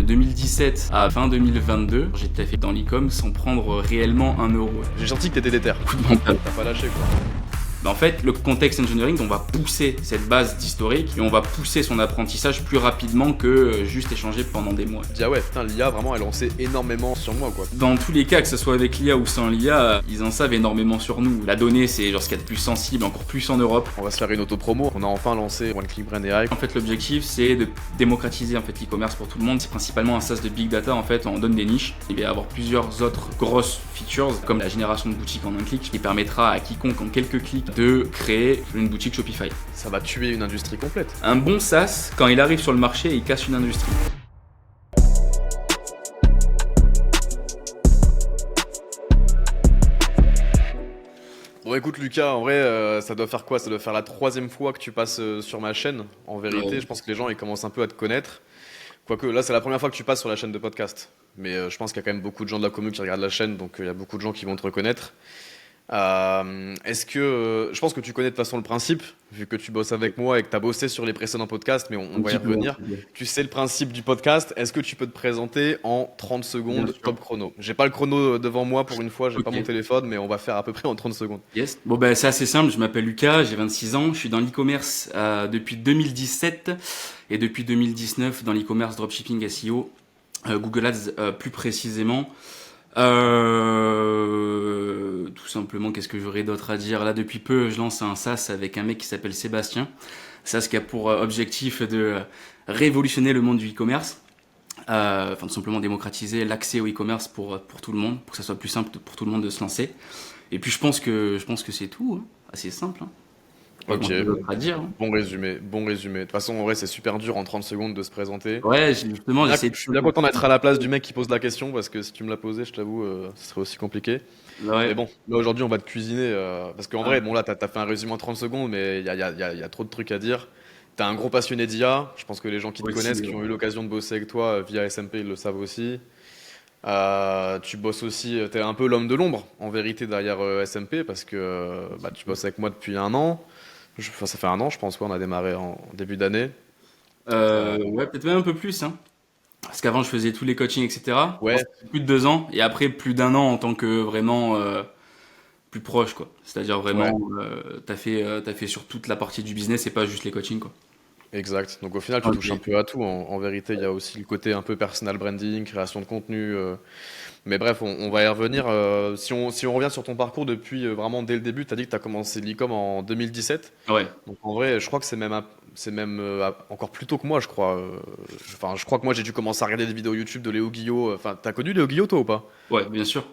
2017 à fin 2022, j'ai taffé dans l'e-com sans prendre réellement 1 euro. J'ai senti que t'étais déter. Coup de mental. T'as pas lâché quoi. En fait, le context engineering, on va pousser cette base d'historique et on va pousser son apprentissage plus rapidement que juste échanger pendant des mois. Ah ouais, putain, l'IA vraiment elle en sait énormément sur moi quoi. Dans tous les cas, que ce soit avec l'IA ou sans l'IA, ils en savent énormément sur nous. La donnée, c'est genre ce qu'il y a de plus sensible, encore plus en Europe. On va se faire une auto-promo, on a enfin lancé One Click Brain AI. En fait, l'objectif, c'est de démocratiser en fait l'e-commerce pour tout le monde. C'est principalement un SaaS de big data. En fait, on donne des niches. Il va y avoir plusieurs autres grosses features, comme la génération de boutiques en un clic, qui permettra à quiconque en quelques clics de créer une boutique Shopify. Ça va tuer une industrie complète. Un bon SaaS, quand il arrive sur le marché, il casse une industrie. Bon écoute Lucas, en vrai ça doit faire quoi? Ça doit faire la 3e fois que tu passes sur ma chaîne. En vérité, Ouais. je pense que les gens ils commencent un peu à te connaître. Quoique là c'est la première fois que tu passes sur la chaîne de podcast. Mais je pense qu'il y a quand même beaucoup de gens de la commu qui regardent la chaîne, donc il y a beaucoup de gens qui vont te reconnaître. Est-ce que je pense que tu connais de toute façon le principe, vu que tu bosses avec moi et que tu as bossé sur les précédents podcasts, mais on va y revenir. Tu sais le principe du podcast. Est-ce que tu peux te présenter en 30 secondes top chrono? J'ai pas le chrono devant moi pour une fois, j'ai pas mon téléphone, mais on va faire à peu près en 30 secondes. Yes. Bon ben c'est assez simple, je m'appelle Lucas, j'ai 26 ans, je suis dans l'e-commerce depuis 2017 et depuis 2019 dans l'e-commerce dropshipping SEO, Google Ads plus précisément. Tout simplement, qu'est-ce que j'aurais d'autre à dire? Là, depuis peu, je lance un SaaS avec un mec qui s'appelle Sébastien. SaaS qui a pour objectif de révolutionner le monde du e-commerce. Enfin, tout simplement démocratiser l'accès au e-commerce pour tout le monde, pour que ça soit plus simple pour tout le monde de se lancer. Et puis, je pense que c'est tout, hein. Assez simple, hein. Ok, À dire, hein. bon résumé, bon résumé. De toute façon, en vrai, c'est super dur en 30 secondes de se présenter. Ouais, justement, Là, j'essaie je suis bien content d'être à la place du mec qui pose la question, parce que si tu me l'as posé, je t'avoue, ce serait aussi compliqué. Ouais. Mais bon, là aujourd'hui, on va te cuisiner. Parce qu'en vrai, bon, là, t'as fait un résumé en 30 secondes, mais il y a trop de trucs à dire. T'es un gros passionné d'IA. Je pense que les gens qui te Aussi, connaissent, qui ont eu l'occasion de bosser avec toi via SMP, ils le savent aussi. Tu bosses aussi, t'es un peu l'homme de l'ombre, en vérité, derrière SMP, parce que bah, tu bosses avec moi depuis 1 an. Enfin, ça fait 1 an, je pense, ouais, on a démarré en début d'année. Ouais, peut-être même un peu plus, hein. Parce qu'avant, je faisais tous les coachings, etc. Ouais, Plus de 2 ans. Et après, plus d'1 an en tant que vraiment plus proche, quoi. C'est-à-dire ouais, vraiment, t'as fait sur toute la partie du business et pas juste les coachings, quoi. exact. Donc au final, tu Ok. touches un peu à tout. En vérité, il y a aussi le côté un peu personal branding, création de contenu. Mais bref, on va y revenir. Si on revient sur ton parcours depuis vraiment dès le début, tu as dit que tu as commencé l'e-com en 2017. Ouais. Donc en vrai, je crois que c'est même encore plus tôt que moi, je crois. Enfin, je crois que moi j'ai dû commencer à regarder des vidéos YouTube de Léo Guillot. Enfin, t'as connu Léo Guillot toi ou pas? Ouais, bien sûr.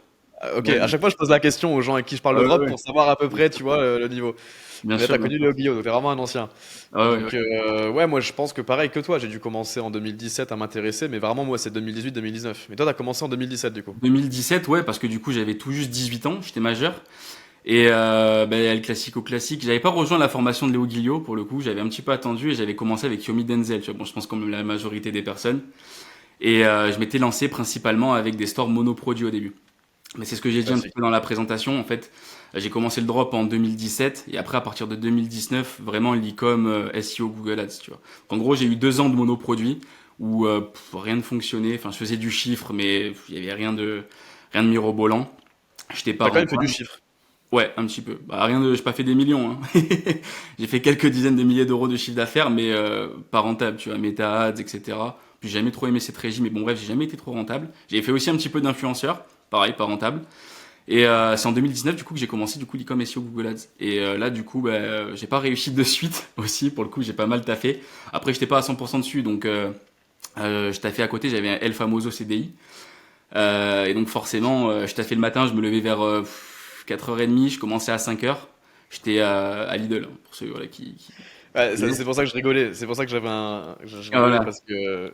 Ok, Ouais, à chaque fois je pose la question aux gens avec qui je parle de ouais, drop ouais. pour savoir à peu près, tu vois, le niveau. Bien Mais sûr, t'as bien connu sûr. Léo Guillot, donc t'es vraiment un ancien. Ah ouais, ouais. Donc ouais, moi je pense que pareil que toi, j'ai dû commencer en 2017 à m'intéresser, mais vraiment moi c'est 2018-2019. Mais toi t'as commencé en 2017 du coup. 2017, ouais, parce que du coup, j'avais tout juste 18 ans, j'étais majeur. Et le classique au classique, j'avais pas rejoint la formation de Léo Guillot pour le coup, j'avais un petit peu attendu et j'avais commencé avec Yomi Denzel, tu vois. Bon, je pense comme la majorité des personnes. Et je m'étais lancé principalement avec des stores monoproduits au début. Mais c'est ce que j'ai dit un petit Classique. peu dans la présentation. En fait, j'ai commencé le drop en 2017 et après, à partir de 2019, vraiment l'e-com, SEO, Google Ads, tu vois. En gros, j'ai eu 2 ans de monoproduits où rien ne fonctionnait. Enfin, je faisais du chiffre, mais il y avait rien de mirobolant. J'étais pas T'as quand même fait du rentable. chiffre. Ouais, un petit peu. Bah, j'ai pas fait des millions, hein. J'ai fait quelques dizaines de milliers d'euros de chiffre d'affaires, mais pas rentable, tu vois, Meta Ads, etc. J'ai jamais trop aimé cette régie, mais bon, bref, j'ai jamais été trop rentable. J'ai fait aussi un petit peu d'influenceur, pareil, pas rentable. Et c'est en 2019 du coup que j'ai commencé du coup l'e-com SEO Google Ads. Et là du coup j'ai pas réussi de suite aussi, pour le coup j'ai pas mal taffé. Après j'étais pas à 100% dessus, donc je taffais à côté, j'avais un El Famoso CDI. Et donc forcément je taffais le matin, je me levais vers 4h30, je commençais à 5h. J'étais à Lidl, hein, pour ceux voilà, qui... Ouais, c'est pour ça que je rigolais. C'est pour ça que je Ah, rigolais voilà. parce que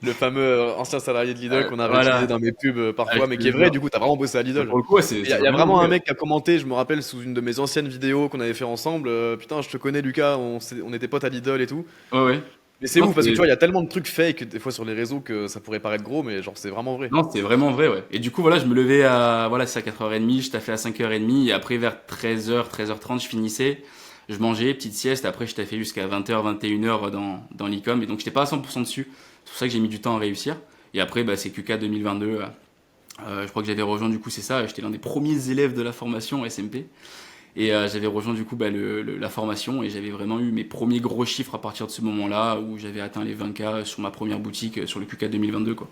le fameux ancien salarié de Lidl qu'on a réutilisé Voilà. dans mes pubs Ah, parfois, je mais te qui est vrai, jure. du coup, t'as vraiment bossé à Lidl. Pour le coup ouais, Il y, c'est a vraiment vraiment un vrai. mec qui a commenté, je me rappelle, sous une de mes anciennes vidéos qu'on avait fait ensemble. Putain, je te connais, Lucas, on était potes à Lidl et tout. Ouais, ouais. Mais c'est Non, ouf parce que tu vois, il y a tellement de trucs fake des fois sur les réseaux que ça pourrait paraître gros, mais genre, c'est vraiment vrai. Non, c'est vraiment vrai, ouais. Et du coup, voilà, je me levais voilà, c'est à 4h30, je taffais à 5h30, et après, vers 13h, 13h30, je finissais, je mangeais, petite sieste, après, je taffais jusqu'à 20h, 21h dans l'e-com, et donc, j'étais pas à 100% dessus. C'est pour ça que j'ai mis du temps à réussir. Et après, bah, c'est QK 2022. Je crois que j'avais rejoint, du coup, c'est ça. J'étais l'un des premiers élèves de la formation SMP. Et j'avais rejoint, du coup, bah, la formation. Et j'avais vraiment eu mes premiers gros chiffres à partir de ce moment-là, où j'avais atteint les 20K sur ma première boutique sur le QK 2022, quoi.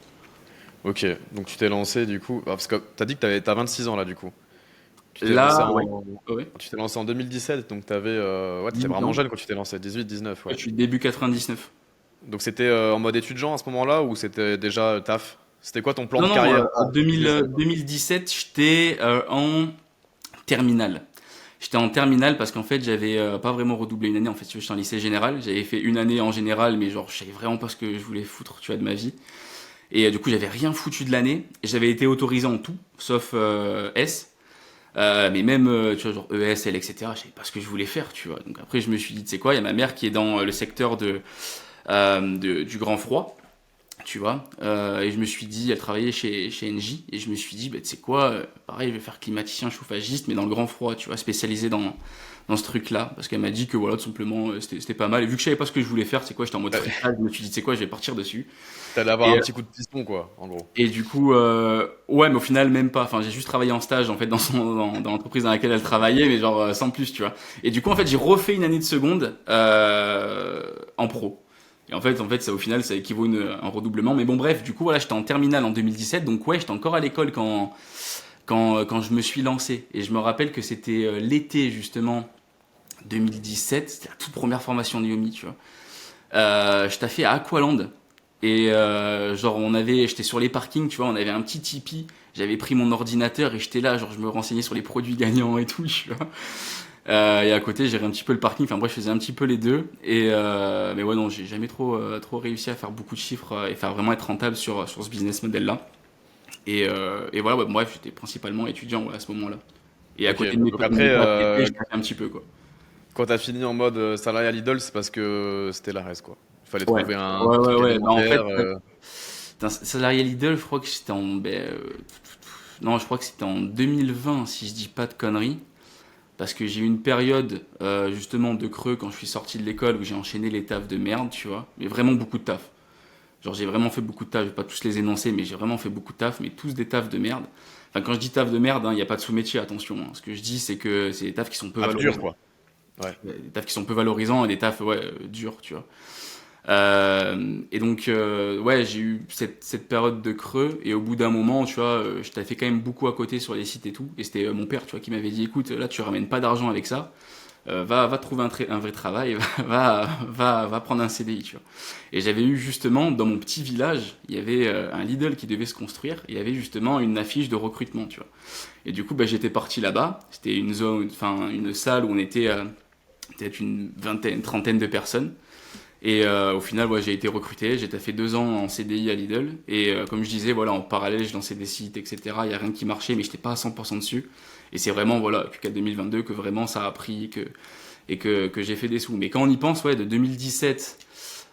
Ok, donc tu t'es lancé du coup, parce que t'as dit que t'as 26 ans là du coup. Tu t'es lancé Là, ouais. en, Ouais. tu t'es lancé en 2017, donc t'étais 18 vraiment ans. jeune quand tu t'es lancé, 18-19, Ouais, ouais. je suis début 99. Donc c'était en mode étudiant à ce moment-là ou c'était déjà taf? C'était quoi ton plan Non, de non, carrière en pour commencer à l'époque? 2017, j'étais en terminale. J'étais en terminale parce qu'en fait, j'avais pas vraiment redoublé une année. En fait, si tu veux, j'étais en lycée général. J'avais fait une année en général, mais genre, je savais vraiment pas ce que je voulais foutre, tu vois, de ma vie. Et du coup, j'avais rien foutu de l'année. J'avais été autorisé en tout, sauf S. Mais même, tu vois, genre ES, L, etc., je savais pas ce que je voulais faire, tu vois. Donc après, je me suis dit, tu sais quoi, il y a ma mère qui est dans le secteur du grand froid, tu vois. Et je me suis dit, elle travaillait chez NJ, et je me suis dit, bah, tu sais quoi, pareil, je vais faire climaticien, chauffagiste, mais dans le grand froid, tu vois, spécialisé dans ce truc-là. Parce qu'elle m'a dit que voilà, tout simplement, c'était pas mal. Et vu que je savais pas ce que je voulais faire, c'est quoi, j'étais en mode Ouais. freestyle, je me suis dit, tu sais quoi, je vais partir dessus. T'allais avoir un Et petit coup de piston quoi, en gros. et du coup, ouais, mais au final, même pas. Enfin, j'ai juste travaillé en stage, en fait, dans l'entreprise dans laquelle elle travaillait, mais genre, sans plus, tu vois. Et du coup, en fait, j'ai refait une année de seconde, en pro. Et en fait, ça, au final, ça équivaut à un redoublement. Mais bon, bref, du coup, voilà, j'étais en terminale en 2017. Donc, ouais, j'étais encore à l'école quand je me suis lancé. Et je me rappelle que c'était l'été, justement, 2017. C'était la toute première formation de Yomi, tu vois. Je taffais à Aqualand. Et genre j'étais sur les parkings, tu vois, on avait un petit Tipeee. J'avais pris mon ordinateur et j'étais là, genre je me renseignais sur les produits gagnants et tout, tu vois. Et à côté, gérais un petit peu le parking. Enfin bref, je faisais un petit peu les deux. Et mais ouais, non, j'ai jamais trop réussi à faire beaucoup de chiffres et faire vraiment être rentable sur ce business model-là. Et voilà, ouais, bref, j'étais principalement étudiant ouais, à ce moment-là. Et à Ok, côté de mes donc cours de après, méta à côté, je taffais un petit peu quoi. quand t'as fini en mode salarié à Lidl, c'est parce que c'était la reste quoi. Il fallait Ouais, trouver un ouais, ouais, truc ouais. Bah, en fait, alimentaire. putain, salarié Lidl, je crois que c'était non, je crois que c'était en 2020, si je dis pas de conneries. Parce que j'ai eu une période, justement, de creux quand je suis sorti de l'école où j'ai enchaîné les tafs de merde, tu vois. Mais vraiment beaucoup de tafs. Genre, j'ai vraiment fait beaucoup de tafs. Je vais pas tous les énoncer, mais j'ai vraiment fait beaucoup de tafs, mais tous des tafs de merde. Enfin, quand je dis taf de merde, il n'y a pas de sous-métier, attention. Hein. Ce que je dis, c'est que c'est des tafs qui sont peu Taf dur valorisants. quoi. Ouais. Des tafs qui sont peu valorisants et des tafs, ouais, durs, tu vois. Et donc, ouais, j'ai eu cette période de creux. Et au bout d'un moment, tu vois, je t'avais fait quand même beaucoup à côté sur les sites et tout. Et c'était mon père, tu vois, qui m'avait dit, écoute, là, tu ramènes pas d'argent avec ça. Va trouver un vrai travail. Va prendre un CDI, tu vois. Et j'avais eu justement, dans mon petit village, il y avait un Lidl qui devait se construire. Et il y avait justement une affiche de recrutement, tu vois. Et du coup, bah, j'étais parti là-bas. C'était une zone, enfin, une salle où on était peut-être une vingtaine, trentaine de personnes. Et au final, ouais, j'ai été recruté. J'ai fait 2 ans en CDI à Lidl. Et comme je disais, voilà, en parallèle, je lançais des sites, etc. Il n'y a rien qui marchait, mais je n'étais pas à 100% dessus. Et c'est vraiment, voilà, Q4 2022 que vraiment ça a pris et que j'ai fait des sous. Mais quand on y pense, ouais, de 2017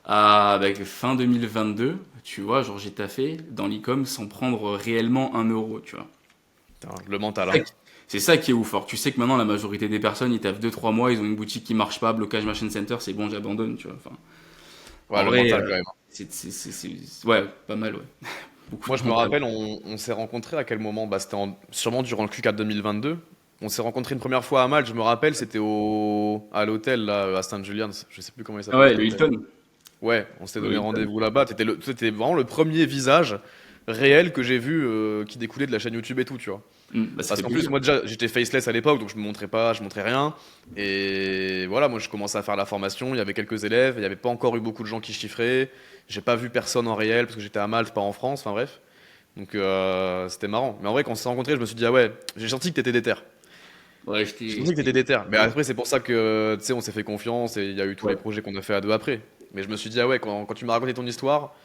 à bah, fin 2022, tu vois, genre j'ai taffé dans l'e-com sans prendre réellement 1 euro, tu vois. Putain, le mental, C'est hein. ça c'est ça qui est ouf. Alors, tu sais que maintenant, la majorité des personnes, ils taffent 2 3 mois, ils ont une boutique qui marche pas, blocage Machine Center, c'est bon, j'abandonne, tu vois. Enfin, Ouais, en le vrai, mental quand même. ouais, pas mal, ouais. Beaucoup Moi, de je me mental. rappelle, on s'est rencontrés à quel moment? Bah, c'était sûrement durant le Q4 2022. On s'est rencontrés une première fois à Malte, je me rappelle, c'était à l'hôtel là, à St. Julian's. Je sais plus comment il Ah s'appelle ouais, cet le hôtel. Hilton. Ouais, on s'était Le donné Hilton. rendez-vous là-bas. T'étais vraiment le premier visage réel que j'ai vu qui découlait de la chaîne YouTube et tout, tu vois. Bah, ça Parce fait qu'en plus, plaisir. moi déjà, j'étais faceless à l'époque, donc je me montrais pas, je montrais rien. Et voilà, moi je commençais à faire la formation, il y avait quelques élèves, il n'y avait pas encore eu beaucoup de gens qui chiffraient. J'ai pas vu personne en réel parce que j'étais à Malte, pas en France, enfin bref. Donc c'était marrant. Mais en vrai, quand on s'est rencontrés, je me suis dit, ah ouais, j'ai senti que t'étais déter. Ouais, J'ai senti que t'étais déter. Mais ouais. après, c'est pour ça que, tu sais, on s'est fait confiance et il y a eu tous les Ouais. projets qu'on a fait à deux après. Mais je me suis dit, ah ouais, quand tu m'as raconté ton histoire,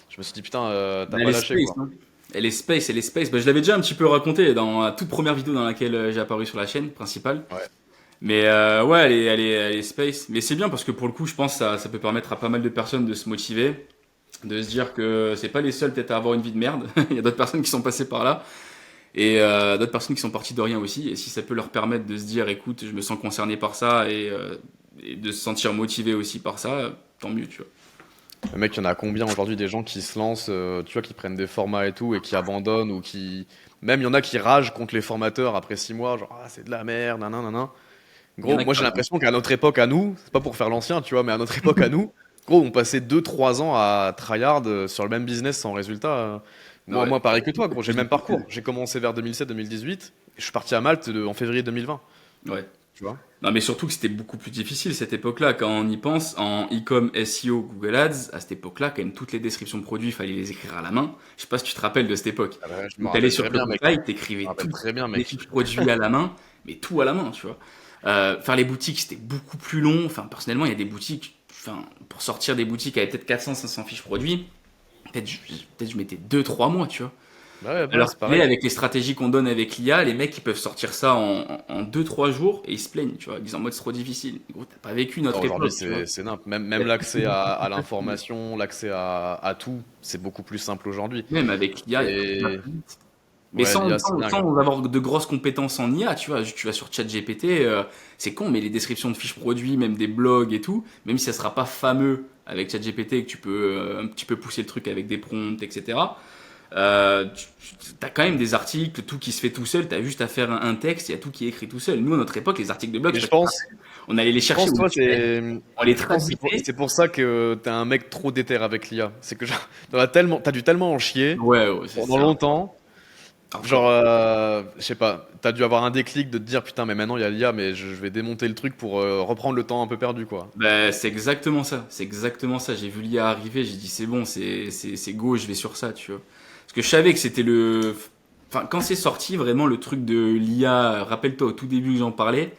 je me suis dit, putain, t'as Elle pas est lâché space, quoi. hein. Elle est space, elle est space. Bah, je l'avais déjà un petit peu raconté dans la toute première vidéo dans laquelle j'ai apparu sur la chaîne principale. Ouais. Mais ouais, elle est space. Mais c'est bien parce que pour le coup, je pense que ça peut permettre à pas mal de personnes de se motiver, de se dire que c'est pas les seuls peut-être à avoir une vie de merde. Il y a d'autres personnes qui sont passées par là. Et d'autres personnes qui sont parties de rien aussi. Et si ça peut leur permettre de se dire, écoute, je me sens concerné par ça et de se sentir motivé aussi par ça, tant mieux, tu vois. Le mec, il y en a combien aujourd'hui des gens qui se lancent, tu vois, qui prennent des formats et tout et qui abandonnent ou qui. Même il y en a qui ragent contre les formateurs après 6 mois, genre ah, c'est de la merde, nan. Il y en Gros, a moi qui j'ai l'impression qu'à notre époque, à nous, c'est pas pour faire l'ancien, tu vois, mais à notre époque, à nous, gros, on passait 2 3 ans à tryhard sur le même business sans résultat. Moi, Ouais. moi, pareil que toi, gros, j'ai le même parcours. J'ai commencé vers 2007-2018, je suis parti à Malte en février 2020, Ouais. tu vois. Non, mais surtout que c'était beaucoup plus difficile cette époque-là. Quand on y pense, en e-com, SEO, Google Ads, à cette époque-là, quand même, toutes les descriptions de produits, il fallait les écrire à la main. Je sais pas si tu te rappelles de cette époque. Ah bah, je me Où t'allais rappelle sur très bien, mec. Shopify, Je me t'écrivais rappelle toutes très bien, les mec. fiches produits à la main, mais tout à la main, tu vois. Faire les boutiques, c'était beaucoup plus long. Enfin, personnellement, il y a des boutiques, enfin, pour sortir des boutiques avec peut-être 400, 500 fiches produits, peut-être je mettais 2, 3 mois, tu vois. Bah ouais, bah, Alors c'est qu'il est, pareil. avec les stratégies qu'on donne avec l'IA, les mecs ils peuvent sortir ça en 2, 3 jours et ils se plaignent, tu vois. Ils disent en mode c'est trop difficile. Gros, t'as pas vécu Non, notre aujourd'hui, époque, tu vois. c'est nimp. Même l'accès à l'information, l'accès à tout, c'est beaucoup plus simple aujourd'hui. Même avec l'IA, tout va Et plus vite. Mais ouais, l'IA, c'est sans dingue. avoir de grosses compétences en IA, tu vois. Tu vas sur ChatGPT, c'est con, mais les descriptions de fiches produits, même des blogs et tout, même si ça sera pas fameux avec ChatGPT et que tu peux un petit peu pousser le truc avec des prompts, etc. T'as quand même des articles, tout qui se fait tout seul, t'as juste à faire un texte, il y a tout qui est écrit tout seul. Nous, à notre époque, les articles de blog, Mais je sais pas si tu te rappelles, on allait les je chercher pense, au toi, dictionnaire, on les je pense que traduisait. c'est pour ça que t'es un mec trop déter avec l'IA. C'est que genre, t'as dû tellement en chier Ouais, ouais, c'est pendant ça. longtemps. Hardcore. Genre, je sais pas, t'as dû avoir un déclic de te dire putain, mais maintenant il y a l'IA, mais je vais démonter le truc pour reprendre le temps un peu perdu, quoi. Bah, c'est exactement ça. C'est exactement ça. J'ai vu l'IA arriver, j'ai dit c'est bon, c'est go, je vais sur ça, tu vois. Parce que je savais que c'était le. Enfin, quand c'est sorti, vraiment, le truc de l'IA, rappelle-toi, au tout début que j'en parlais,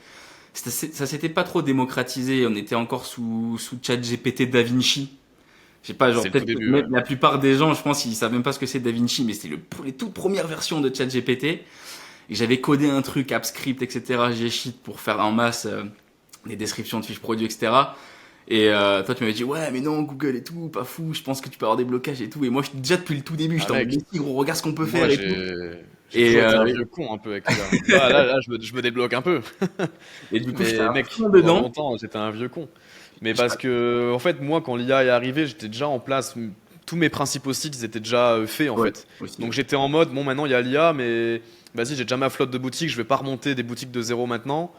ça s'était pas trop démocratisé. On était encore sous ChatGPT DaVinci. Je sais pas, genre C'est le tout peut-être que début, même ouais. la plupart des gens, je pense, ils savent même pas ce que c'est DaVinci, mais c'était les toutes premières versions de ChatGPT. Et j'avais codé un truc, AppScript, etc. G-Sheet pour faire en masse des descriptions de fiches produits, etc. Et toi, tu m'avais dit, ouais, mais non, Google et tout, pas fou, je pense que tu peux avoir des blocages et tout. Et moi, déjà depuis le tout début, Ah j'étais en mode, mec, mais si, gros, regarde ce qu'on peut moi faire et tout. j'ai Et, toujours été un vieux con un peu avec l'IA. Là, je me débloque un peu. et du coup, j'étais Mais à mec, fond pendant dedans. longtemps, j'étais un vieux con. Mais Je- parce que, en fait, moi, quand l'IA est arrivée, j'étais déjà en place. Tous mes principaux sites, ils étaient déjà faits, en Ouais, fait. aussi, Donc ouais. j'étais en mode, bon, maintenant il y a l'IA, mais vas-y, j'ai déjà ma flotte de boutiques, je vais pas remonter des boutiques de zéro maintenant.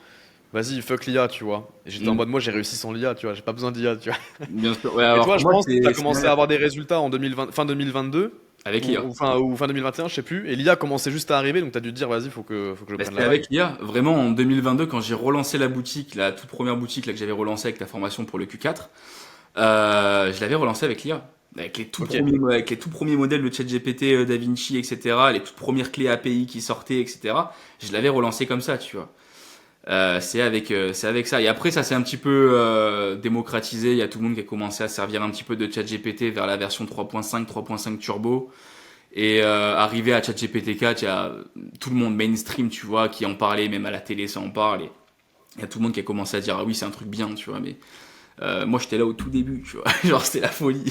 Vas-y, fuck l'IA, tu vois. Et j'étais en Mm. mode, moi, j'ai réussi sans l'IA, tu vois. J'ai pas besoin d'IA, tu vois. Bien sûr. Ouais, Et alors toi, que je moi, pense que tu as c'est commencé à avoir des résultats en 2020, fin 2022 avec l'IA. ou fin 2021, je sais plus. Et l'IA commençait juste à arriver, donc tu as dû te dire, vas-y, faut que je Bah, prenne c'était la vague. avec l'IA. Vraiment, en 2022, quand j'ai relancé la boutique, la toute première boutique là, que j'avais relancée avec la formation pour le Q4, je l'avais relancée avec l'IA. Ok. Avec les tout premiers modèles de ChatGPT, DaVinci, etc., les toutes premières clés API qui sortaient, etc., je l'avais relancé comme ça, tu vois. C'est avec ça. Et après, ça s'est un petit peu démocratisé. Il y a tout le monde qui a commencé à servir un petit peu de ChatGPT vers la version 3.5, 3.5 Turbo. Et arrivé à ChatGPT 4, il y a tout le monde mainstream, tu vois, qui en parlait, même à la télé, ça en parle. Et il y a tout le monde qui a commencé à dire, ah oui, c'est un truc bien, tu vois. Mais moi, j'étais là au tout début, tu vois. Genre, c'était la folie.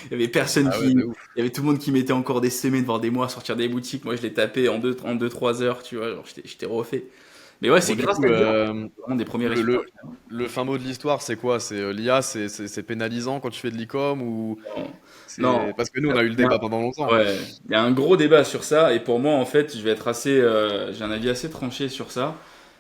Il y avait personne Ah ouais, qui. de ouf. Il y avait tout le monde qui mettait encore des semaines, voire des mois à sortir des boutiques. Moi, je l'ai tapé en 2, 3 heures, tu vois. Genre, j'étais refait. Mais ouais, Bon, c'est du grâce coup, à l'IA. Vraiment des premiers le, résultats. le, le fin mot de l'histoire, c'est quoi? C'est l'IA, c'est pénalisant quand tu fais de l'e-com ou Non, c'est parce que nous, on a eu le il y débat pendant longtemps. ouais, il y a un gros débat sur ça. Et pour moi, en fait, je vais être assez. J'ai un avis assez tranché sur ça.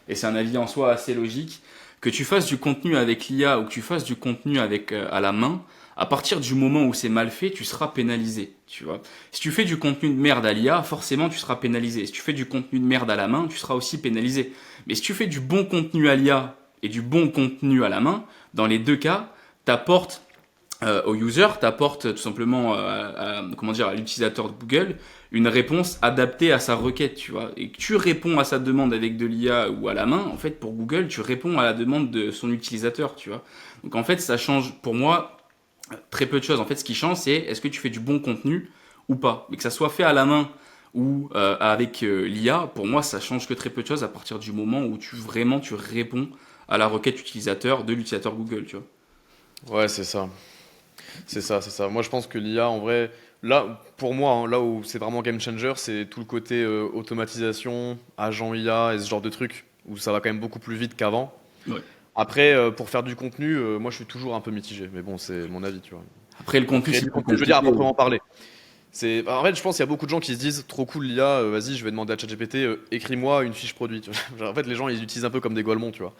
Et c'est un avis en soi assez logique. Que tu fasses du contenu avec l'IA ou que tu fasses du contenu avec à la main, à partir du moment où c'est mal fait, tu seras pénalisé, tu vois. Si tu fais du contenu de merde à l'IA, forcément tu seras pénalisé. Si tu fais du contenu de merde à la main, tu seras aussi pénalisé. Mais si tu fais du bon contenu à l'IA et du bon contenu à la main, dans les deux cas, t'apportes au user, t'apportes tout simplement comment dire, à l'utilisateur de Google une réponse adaptée à sa requête, tu vois. Et que tu réponds à sa demande avec de l'IA ou à la main, en fait, pour Google, tu réponds à la demande de son utilisateur, tu vois. Donc en fait, ça change pour moi très peu de choses. En fait, ce qui change, c'est est-ce que tu fais du bon contenu ou pas. Mais que ça soit fait à la main ou avec l'IA, pour moi, ça change que très peu de choses à partir du moment où tu réponds à la requête utilisateur de l'utilisateur Google, tu vois. Ouais, c'est ça. C'est ça, c'est ça. Moi, je pense que l'IA, en vrai, là, pour moi, hein, là où c'est vraiment game changer, c'est tout le côté automatisation, agent IA et ce genre de trucs, où ça va quand même beaucoup plus vite qu'avant. Ouais. Après, pour faire du contenu, moi, je suis toujours un peu mitigé, mais bon, c'est mon avis, tu vois. Après, le pour contenu, créer c'est du plus contenu, je veux dire, à compliqué. proprement parler. En fait, je pense qu'il y a beaucoup de gens qui se disent trop cool l'IA, vas-y, je vais demander à ChatGPT, écris-moi une fiche produit. Tu vois. Genre, en fait, les gens ils utilisent un peu comme des golemons, tu vois.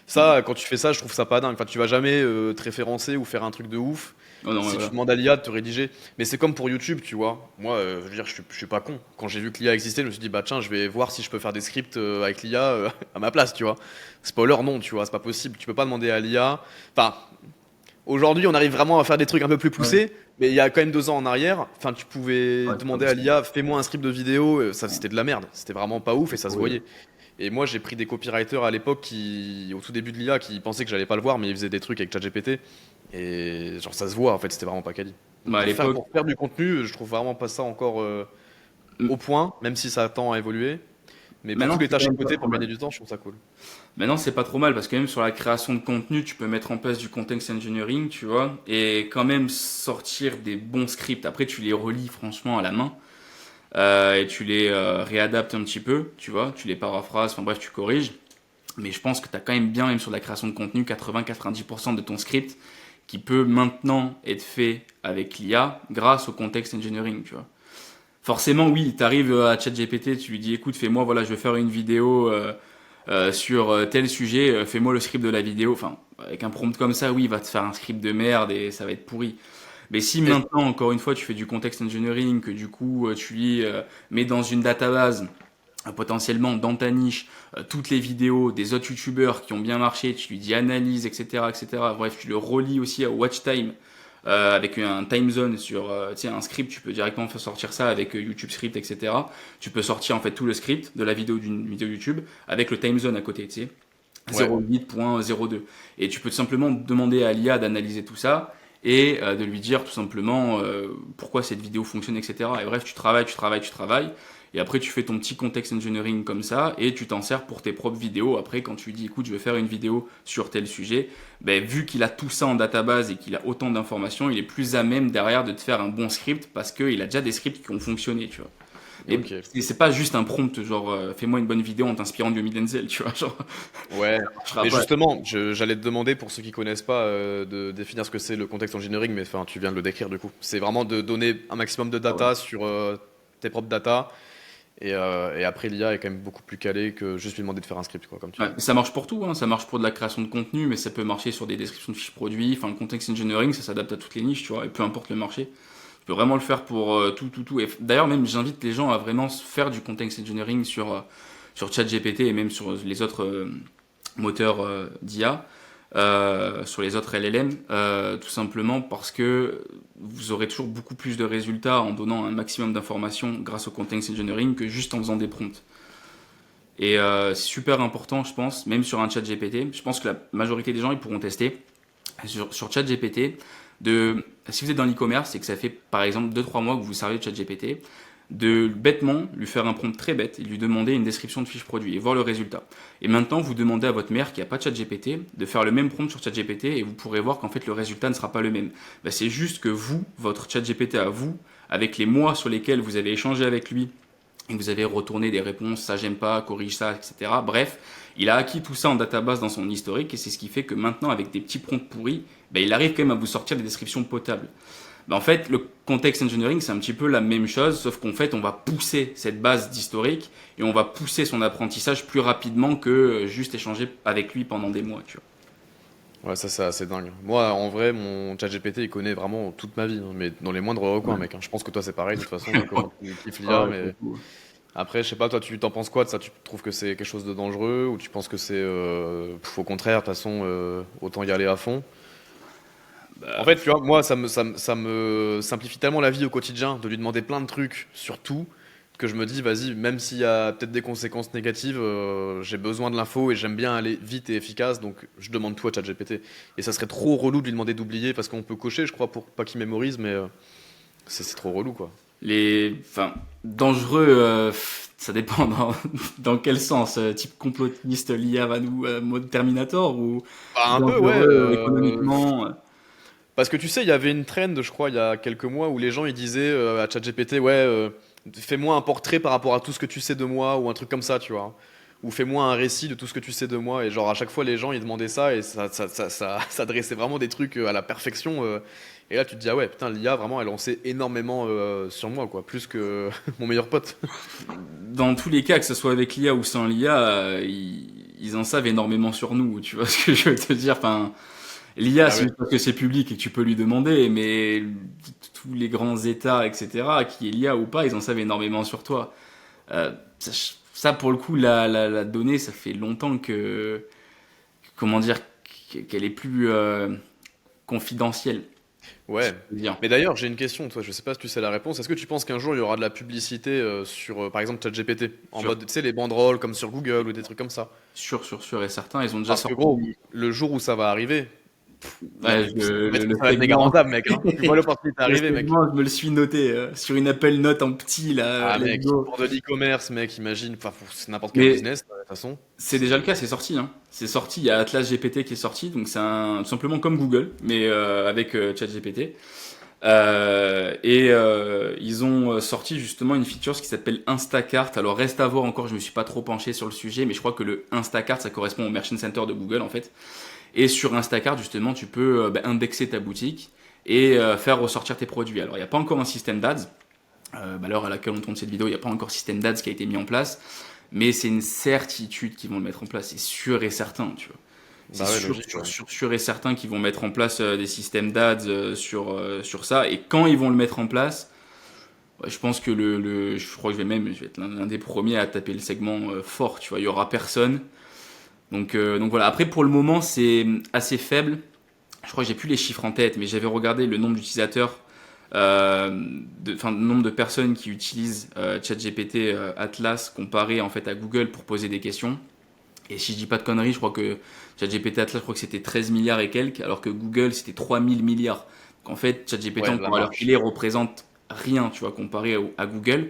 Ça, quand tu fais ça, je trouve ça pas dingue. Enfin, tu vas jamais te référencer ou faire un truc de ouf Oh non, ouais, si tu voilà. demandes à l'IA de te rédiger. Mais c'est comme pour YouTube, tu vois. Moi, je veux dire, je suis pas con. Quand j'ai vu que l'IA existait, je me suis dit, bah tiens, je vais voir si je peux faire des scripts avec l'IA à ma place, tu vois. Spoiler, non, tu vois, c'est pas possible. Tu peux pas demander à l'IA. Enfin, aujourd'hui, on arrive vraiment à faire des trucs un peu plus Ouais, poussés, mais il y a quand même 2 ans en arrière, enfin, tu pouvais ouais, c'est pas demander à possible. l'IA, fais-moi un script de vidéo, ça c'était de la merde, c'était vraiment pas ouf et ça se Ouais. voyait. Et moi, j'ai pris des copywriters à l'époque qui, au tout début de l'IA, qui pensaient que j'allais pas le voir, mais ils faisaient des trucs avec ChatGPT et genre ça se voit en fait, c'était vraiment pas quali. Donc Bah, à l'époque, pour faire du contenu, je trouve vraiment pas ça encore m- au point, même si ça tend à évoluer. Mais pour maintenant, tous les c'est quand tâches à même pas côté, trop pour gagner mal. du temps, je trouve ça cool. Maintenant, c'est pas trop mal parce que même sur la création de contenu, tu peux mettre en place du context engineering, tu vois, et quand même sortir des bons scripts. Après, tu les relis franchement à la main et tu les réadaptes un petit peu, tu vois, tu les paraphrases, enfin bref, tu corriges. Mais je pense que tu as quand même bien, même sur la création de contenu, 80-90% de ton script qui peut maintenant être fait avec l'IA grâce au context engineering, tu vois. Forcément, oui, tu arrives à ChatGPT, tu lui dis, écoute, fais-moi, voilà, je vais faire une vidéo sur tel sujet, fais-moi le script de la vidéo. Enfin, avec un prompt comme ça, oui, il va te faire un script de merde et ça va être pourri. Mais si Et- maintenant, encore une fois, tu fais du context engineering, que du coup, tu lui mets dans une database, potentiellement dans ta niche, toutes les vidéos des autres youtubeurs qui ont bien marché, tu lui dis analyse, etc., etc. Bref, tu le relis aussi au watch time avec un time zone sur un script, tu peux directement faire sortir ça avec YouTube Script, etc. Tu peux sortir en fait tout le script de la vidéo d'une vidéo YouTube avec le time zone à côté, tu sais. Ouais. 08.02. Et tu peux tout simplement demander à l'IA d'analyser tout ça et de lui dire tout simplement pourquoi cette vidéo fonctionne, etc. Et bref, tu travailles, tu travailles, tu travailles. Et après, tu fais ton petit context engineering comme ça et tu t'en sers pour tes propres vidéos. Après, quand tu lui dis, écoute, je vais faire une vidéo sur tel sujet, ben, vu qu'il a tout ça en database et qu'il a autant d'informations, il est plus à même derrière de te faire un bon script parce qu'il a déjà des scripts qui ont fonctionné, tu vois. Et Ok. c'est pas juste un prompt, genre, fais-moi une bonne vidéo en t'inspirant de Yomi Denzel, tu vois, genre, Ouais, ça marchera mais pas. justement, j'allais te demander pour ceux qui connaissent pas de définir ce que c'est le contexte engineering, mais enfin tu viens de le décrire du coup. C'est vraiment de donner un maximum de Ah ouais. data sur tes propres data et après l'IA est quand même beaucoup plus calé que juste lui demander de faire un script quoi, comme tu Ouais, dis. ça marche pour tout, hein. Ça marche pour de la création de contenu, mais ça peut marcher sur des descriptions de fiches produits. Enfin, le context engineering, ça s'adapte à toutes les niches, tu vois, et peu importe le marché. Tu peux vraiment le faire pour tout, tout, tout. Et d'ailleurs, même, j'invite les gens à vraiment faire du context engineering sur ChatGPT et même sur les autres moteurs d'IA, sur les autres LLM, tout simplement parce que vous aurez toujours beaucoup plus de résultats en donnant un maximum d'informations grâce au context engineering que juste en faisant des prompts. Et c'est super important, je pense, même sur un chat GPT. Je pense que la majorité des gens, ils pourront tester sur chat GPT. Si vous êtes dans l'e-commerce et que ça fait par exemple 2-3 mois que vous servez de chat GPT, de bêtement lui faire un prompt très bête et lui demander une description de fiche produit et voir le résultat. Et maintenant, vous demandez à votre mère qui n'a pas de chat GPT de faire le même prompt sur chat GPT et vous pourrez voir qu'en fait le résultat ne sera pas le même. Ben, c'est juste que vous, votre chat GPT à vous, avec les mois sur lesquels vous avez échangé avec lui et que vous avez retourné des réponses, ça j'aime pas, corrige ça, etc. Bref, il a acquis tout ça en database dans son historique et c'est ce qui fait que maintenant, avec des petits prompts pourris, ben, il arrive quand même à vous sortir des descriptions potables. Ben, en fait, le context engineering, c'est un petit peu la même chose, sauf qu'en fait, on va pousser cette base d'historique et on va pousser son apprentissage plus rapidement que juste échanger avec lui pendant des mois, tu Ouais, ça c'est assez dingue. Moi en vrai, mon chat GPT il connaît vraiment toute ma vie, hein, mais dans les moindres recoins, vois. mec. Hein. Je pense que toi c'est pareil de toute façon, vu comment tu kiffes Ah l'IA, ouais, pour mais le coup. après, je sais pas, toi, tu t'en penses quoi de ça? Tu trouves que c'est quelque chose de dangereux ou tu penses que c'est au contraire, de toute façon, autant y aller à fond? En Bah, fait, tu vois, moi, ça me simplifie tellement la vie au quotidien de lui demander plein de trucs sur tout que je me dis, vas-y, même s'il y a peut-être des conséquences négatives, j'ai besoin de l'info et j'aime bien aller vite et efficace, donc je demande tout à ChatGPT. Et ça serait trop relou de lui demander d'oublier parce qu'on peut cocher, je crois, pour pas qu'il mémorise, mais c'est trop relou, quoi. enfin, dangereux, ça dépend dans quel sens. Type complotiste, l'IA va nous, mode Terminator ou Bah, un peu, ouais. dangereux économiquement. Parce que tu sais, il y avait une trend, je crois, il y a quelques mois, où les gens ils disaient à ChatGPT, ouais, fais-moi un portrait par rapport à tout ce que tu sais de moi, ou un truc comme ça, tu vois. ou fais-moi un récit de tout ce que tu sais de moi. Et genre, à chaque fois, les gens, ils demandaient ça et ça dressait vraiment des trucs à la perfection. Et là, tu te dis, ah ouais, putain, l'IA, vraiment, elle en sait énormément sur moi, quoi, plus que mon meilleur pote. Dans tous les cas, que ce soit avec l'IA ou sans l'IA, ils en savent énormément sur nous, tu vois ce que je veux te dire. Enfin, l'IA, Bah c'est ouais. juste parce que c'est public et que tu peux lui demander, mais tous les grands États, etc., qui est l'IA ou pas, ils en savent énormément sur toi. Ça, pour le coup, la donnée, ça fait longtemps comment dire, qu'elle est plus confidentielle, si Ouais. je peux dire. Mais d'ailleurs, j'ai une question, toi, je sais pas si tu sais la réponse. Est-ce que tu penses qu'un jour, il y aura de la publicité sur, par exemple, ChatGPT, en Sûr, mode, tu sais, les banderoles comme sur Google ou des trucs comme ça? sûr et certain, ils ont déjà Parce que gros, sorti. le jour où ça va arriver, Ouais, peut-être que le ça va être méga segment, rentable, mec, hein. Tu vois l'opportunité le arriver, mec. segment, je me le suis noté sur une Apple Note en petit, là, Ah, let's mec, go. pour de l'e-commerce, mec, imagine, enfin, pour n'importe quel Mais business, de toute façon, c'est déjà le c'est. cas, c'est sorti, hein. C'est sorti, il y a Atlas GPT qui est sorti, donc c'est tout simplement comme Google, mais avec ChatGPT. Ils ont sorti justement une feature qui s'appelle Instacart. Alors reste à voir encore, je me suis pas trop penché sur le sujet, mais je crois que le Instacart, ça correspond au Merchant Center de Google en fait. Et sur Instacart, justement, tu peux indexer ta boutique et faire ressortir tes produits. Alors il n'y a pas encore un système d'ads. À l'heure à laquelle on tourne cette vidéo, il n'y a pas encore système d'ads qui a été mis en place, mais c'est une certitude qu'ils vont le mettre en place, c'est sûr et certain, tu vois. C'est Bah ouais, logique, ouais. sûr et certain qu'ils vont mettre en place des systèmes d'ads sur ça. Et quand ils vont le mettre en place, ouais, je pense que je crois que je vais être l'un des premiers à taper le segment fort. Tu vois, il y aura personne. Donc voilà. Après, pour le moment, c'est assez faible. Je crois que j'ai plus les chiffres en tête, mais j'avais regardé le nombre d'utilisateurs, le nombre de personnes qui utilisent ChatGPT Atlas comparé en fait à Google pour poser des questions. Et si je dis pas de conneries, je crois que ChatGPT Atlas, je crois que c'était 13 milliards et quelques, alors que Google, c'était 3000 milliards. Donc en fait, ChatGPT, Ouais, on la pourra leur marche. filer, représente rien, tu vois, comparé à Google.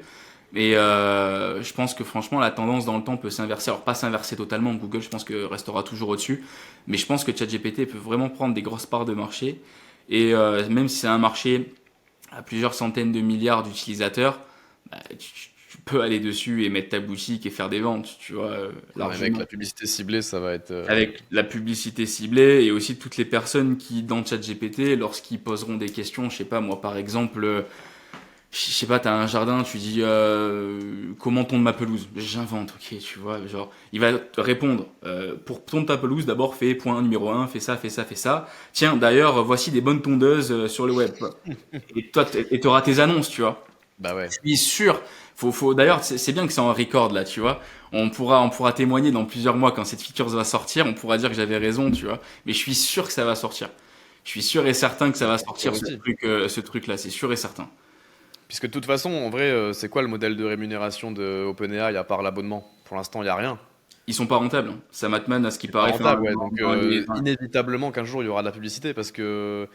Mais je pense que franchement, la tendance dans le temps peut s'inverser. Alors pas s'inverser totalement, Google, je pense que restera toujours au-dessus. Mais je pense que ChatGPT peut vraiment prendre des grosses parts de marché. Et même si c'est un marché à plusieurs centaines de milliards d'utilisateurs, bah, tu peux aller dessus et mettre ta boutique et faire des ventes, tu vois, Ah, mais mec, largement. la publicité ciblée, ça va être. Avec la publicité ciblée et aussi toutes les personnes qui, dans ChatGPT, lorsqu'ils poseront des questions, je sais pas, moi par exemple, je sais pas, t'as un jardin, tu dis comment tondre ma pelouse. J'invente, ok, tu vois, genre, il va te répondre pour tondre ta pelouse, d'abord fais point numéro un, fais ça, fais ça, fais ça. Tiens, d'ailleurs, voici des bonnes tondeuses sur le web. Et toi, t'auras tes annonces, tu vois. Bah ouais. Je suis sûr. D'ailleurs, c'est bien que c'est en record là, tu vois. On pourra témoigner dans plusieurs mois quand cette feature va sortir. On pourra dire que j'avais raison, tu vois. Mais je suis sûr que ça va sortir. Je suis sûr et certain que ça va J'espère sortir aussi. ce truc-là. C'est sûr et certain. Puisque de toute façon, en vrai, c'est quoi le modèle de rémunération de OpenAI à part l'abonnement? Pour l'instant, il n'y a rien. Ils sont pas rentables, hein. Sam Altman, à ce qui C'est pas paraît, rentable, ouais. Donc, inévitablement qu'un jour, il y aura de la publicité. Parce que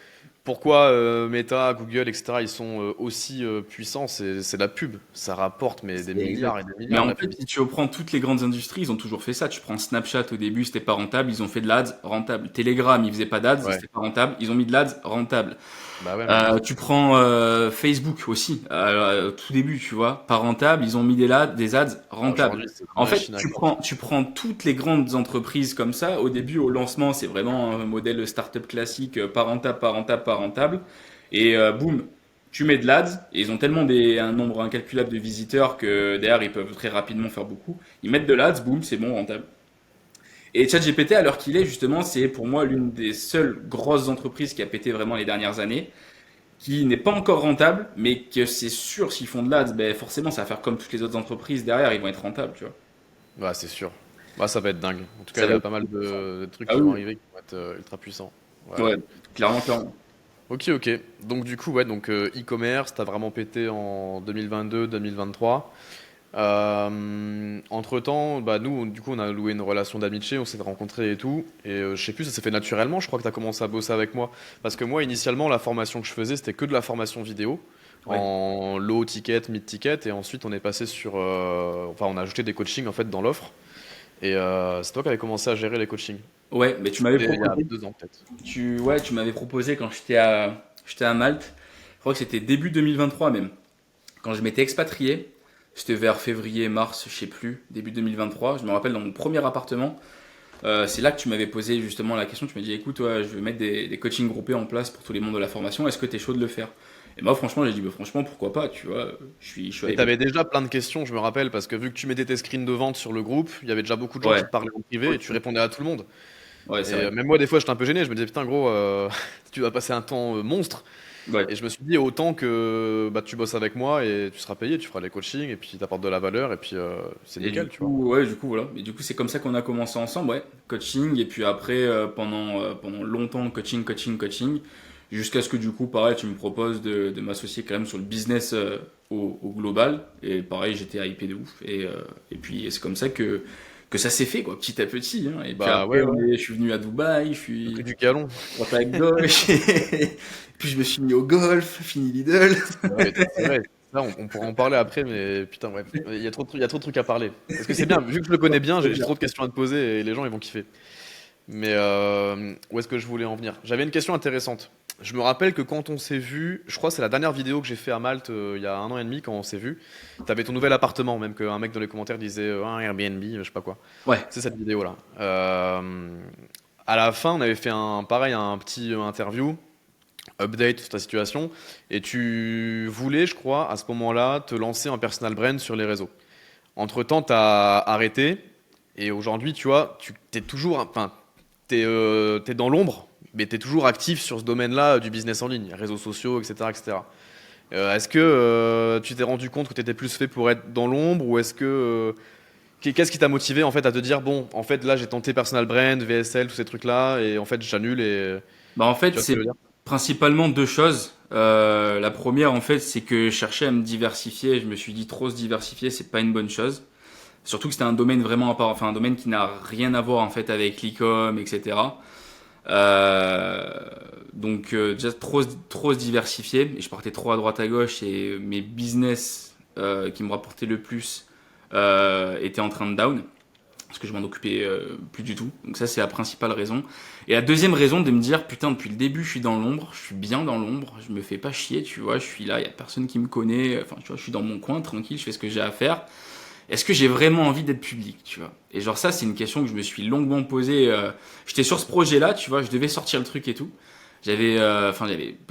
pourquoi Meta, Google, etc., ils sont aussi puissants? C'est de la pub. Ça rapporte mais des c'est milliards exact. et des Mais milliards, en la fait, pub. si tu reprends toutes les grandes industries, ils ont toujours fait ça. Tu prends Snapchat au début, c'était pas rentable, ils ont fait de l'ads rentable. Telegram, ils faisaient pas d'ads, Ouais. c'était pas rentable, ils ont mis de l'ads rentable. Bah ouais, mec. Tu prends Facebook aussi, tout début, tu vois, pas rentable, ils ont mis des ads Ah, rentables. aujourd'hui, c'est une En fait, machine à tu croître. prends, tu prends toutes les grandes entreprises comme ça. Au début, au lancement, c'est vraiment un modèle startup classique, pas rentable, pas rentable, pas rentable. Et boum, tu mets de l'ads. Et ils ont tellement un nombre incalculable de visiteurs que derrière, ils peuvent très rapidement faire beaucoup. Ils mettent de l'ads, boum, c'est bon, rentable. Et ChatGPT, à l'heure qu'il est, justement, c'est pour moi l'une des seules grosses entreprises qui a pété vraiment les dernières années, qui n'est pas encore rentable, mais que c'est sûr, s'ils font de l'ads, ben forcément, ça va faire comme toutes les autres entreprises derrière, ils vont être rentables, tu vois. Ouais, c'est sûr. Bah, ça va être dingue. En tout cas, Ça il y va a être pas mal puissant. de trucs Ah qui vont oui, arriver qui vont être ultra puissants. Ouais. ouais, clairement, clairement. Ok, ok. Donc du coup, ouais, donc e-commerce, t'as vraiment pété en 2022-2023. Entre-temps, bah nous, du coup, on a loué une relation d'amitié, on s'est rencontrés et tout. Et je sais plus, ça s'est fait naturellement. Je crois que t'as commencé à bosser avec moi, parce que moi, initialement, la formation que je faisais, c'était que de la formation vidéo Ouais. en low ticket, mid ticket, et ensuite on est passé sur, enfin, on a ajouté des coachings en fait dans l'offre. Et c'est toi qui avais commencé à gérer les coachings. Ouais, mais tu m'avais C'était il y a proposé. 2 ans peut-être. Tu m'avais proposé quand j'étais à Malte. Je crois que c'était début 2023 même. Quand je m'étais expatrié, C'était vers février, mars, je sais plus, début 2023. Je me rappelle dans mon premier appartement. C'est là que tu m'avais posé justement la question. Tu m'as dit, écoute, ouais, je vais mettre des coachings groupés en place pour tous les mondes de la formation. Est-ce que tu es chaud de le faire? Et moi, franchement, j'ai dit, bah, franchement, pourquoi pas, tu vois. Je suis Et hypé. t'avais déjà plein de questions, je me rappelle, parce que vu que tu mettais tes screens de vente sur le groupe, il y avait déjà beaucoup de gens qui Ouais, te parlaient en privé et tu répondais à tout le monde. ouais, Et c'est vrai. même moi, des fois, j'étais un peu gêné. Je me disais, putain, gros, tu vas passer un temps monstre. Ouais. Et je me suis dit, autant que bah, tu bosses avec moi et tu seras payé, tu feras les coachings et puis t'apportes de la valeur et puis c'est Et du nickel, tu vois. coup, ouais, du coup, voilà. Et du coup, c'est comme ça qu'on a commencé ensemble, ouais. Coaching. Et puis après, pendant longtemps, coaching, coaching, coaching. Jusqu'à ce que, du coup, pareil, tu me proposes de m'associer quand même sur le business au global. Et pareil, j'étais hypé de ouf. Et puis, c'est comme ça que ça s'est fait, quoi, petit à petit, hein. Et puis Bah après, ouais, ouais, je suis venu à Dubaï, je le prix suis du galon. droite à gauche. Et puis, je me suis mis au golf, fini Lidl. Ouais, c'est vrai. Là, on pourra en parler après, mais putain, bref. Il y a trop de trucs à parler. Parce que c'est bien, vu que je le connais bien, j'ai trop de questions à te poser et les gens, ils vont kiffer. Mais où est-ce que je voulais en venir? J'avais une question intéressante. Je me rappelle que quand on s'est vu, je crois que c'est la dernière vidéo que j'ai fait à Malte il y a un an et demi quand on s'est vu. T'avais ton nouvel appartement, même qu'un mec dans les commentaires disait un Airbnb, je sais pas quoi. Ouais. C'est cette vidéo-là. À la fin, on avait fait pareil, un petit interview, update sur ta situation, et tu voulais, je crois, à ce moment-là, te lancer en personal brand sur les réseaux. Entre-temps, t'as arrêté, et aujourd'hui, tu vois, tu t'es toujours, enfin, t'es dans l'ombre, mais t'es toujours actif sur ce domaine-là du business en ligne, réseaux sociaux, etc., etc. Est-ce que tu t'es rendu compte que tu étais plus fait pour être dans l'ombre ou est-ce que qu'est-ce qui t'a motivé en fait à te dire bon en fait là j'ai tenté personal brand, VSL, tous ces trucs-là et en fait j'annule et Bah, en fait, tu vois ce que je veux c'est dire? principalement deux choses. La première, en fait, c'est que je cherchais à me diversifier. Je me suis dit, trop se diversifier, c'est pas une bonne chose. Surtout que c'était un domaine vraiment à part, enfin un domaine qui n'a rien à voir en fait avec l'e-com, etc. Euh, donc déjà trop se diversifier et je partais trop à droite à gauche et mes business qui me rapportaient le plus étaient en train de down parce que je m'en occupais plus du tout. Donc ça c'est la principale raison. Et la deuxième raison de me dire putain depuis le début je suis dans l'ombre, je suis bien dans l'ombre, je me fais pas chier, tu vois, je suis là, il y a personne qui me connaît, enfin tu vois, je suis dans mon coin tranquille, je fais ce que j'ai à faire. Est-ce que j'ai vraiment envie d'être public, tu vois? Et genre ça, c'est une question que je me suis longuement posée. J'étais sur ce projet-là, tu vois, je devais sortir le truc et tout. J'avais quand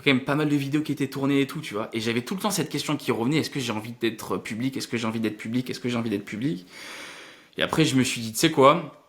même pas mal de vidéos qui étaient tournées et tout, tu vois. Et j'avais tout le temps cette question qui revenait, est-ce que j'ai envie d'être public? Est-ce que j'ai envie d'être public? Est-ce que j'ai envie d'être public? Et après, je me suis dit, tu sais quoi?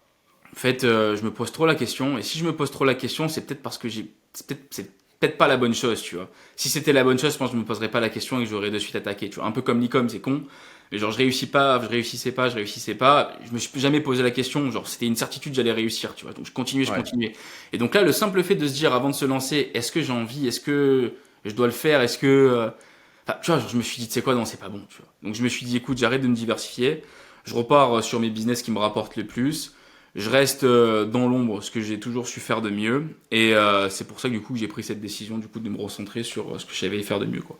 En fait, je me pose trop la question. Et si je me pose trop la question, c'est peut-être parce que c'est peut-être pas la bonne chose, tu vois. Si c'était la bonne chose, je pense que je me poserais pas la question et que j'aurais de suite attaqué, tu vois. Un peu comme l'e-com, c'est con. Mais genre, je réussissais pas. Je me suis jamais posé la question. Genre, c'était une certitude, j'allais réussir, tu vois. Donc, je Ouais. continuais. Et donc là, le simple fait de se dire avant de se lancer, est-ce que j'ai envie? Est-ce que je dois le faire? Enfin, tu vois, genre, je me suis dit, tu sais quoi, non, c'est pas bon, tu vois. Donc, je me suis dit, écoute, j'arrête de me diversifier. Je repars sur mes business qui me rapportent le plus. Je reste dans l'ombre, ce que j'ai toujours su faire de mieux. Et c'est pour ça que du coup, j'ai pris cette décision du coup de me recentrer sur ce que je savais faire de mieux, quoi.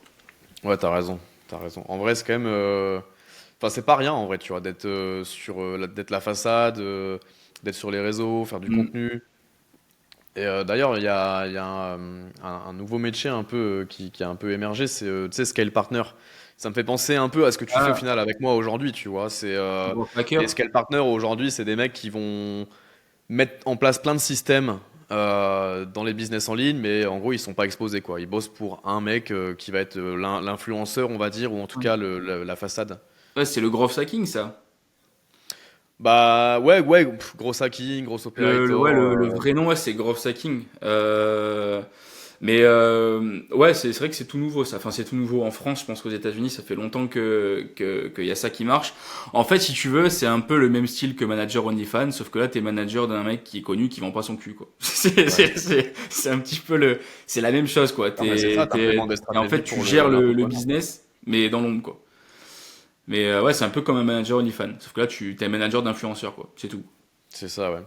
Ouais, t'as raison. T'as raison. En vrai, c'est quand même enfin c'est pas rien en vrai, tu vois, d'être d'être la façade, d'être sur les réseaux, faire du Mm. contenu. Et d'ailleurs, il y a un nouveau métier un peu qui a un peu émergé, c'est tu sais, Scale Partner. Ça me fait penser un peu à ce que tu fais au Ah, final avec moi aujourd'hui, tu vois. C'est gros hacker. les Scale Partners aujourd'hui, c'est des mecs qui vont mettre en place plein de systèmes dans les business en ligne, mais en gros, ils sont pas exposés, quoi. Ils bossent pour un mec qui va être l'influenceur, on va dire, ou en tout Ouais, cas la façade. ouais, c'est le growth hacking, ça. Bah ouais, ouais, gros hacking, gros Ouais, operator. le vrai nom, ouais, c'est growth hacking. Mais ouais, c'est vrai que c'est tout nouveau ça. Enfin, c'est tout nouveau en France. Je pense qu'aux États-Unis, ça fait longtemps qu'il y a ça qui marche. En fait, si tu veux, c'est un peu le même style que manager OnlyFans, sauf que là, t'es manager d'un mec qui est connu, qui vend pas son cul, quoi. Ouais. C'est un petit peu c'est la même chose, quoi. Non, mais c'est ça, t'implémentes des Et en stratégies fait, tu pour gères le l'infopreneur, quoi. business, mais dans l'ombre, quoi. Mais ouais, c'est un peu comme un manager OnlyFans, sauf que là, t'es un manager d'influenceur, quoi. C'est tout. C'est ça, ouais.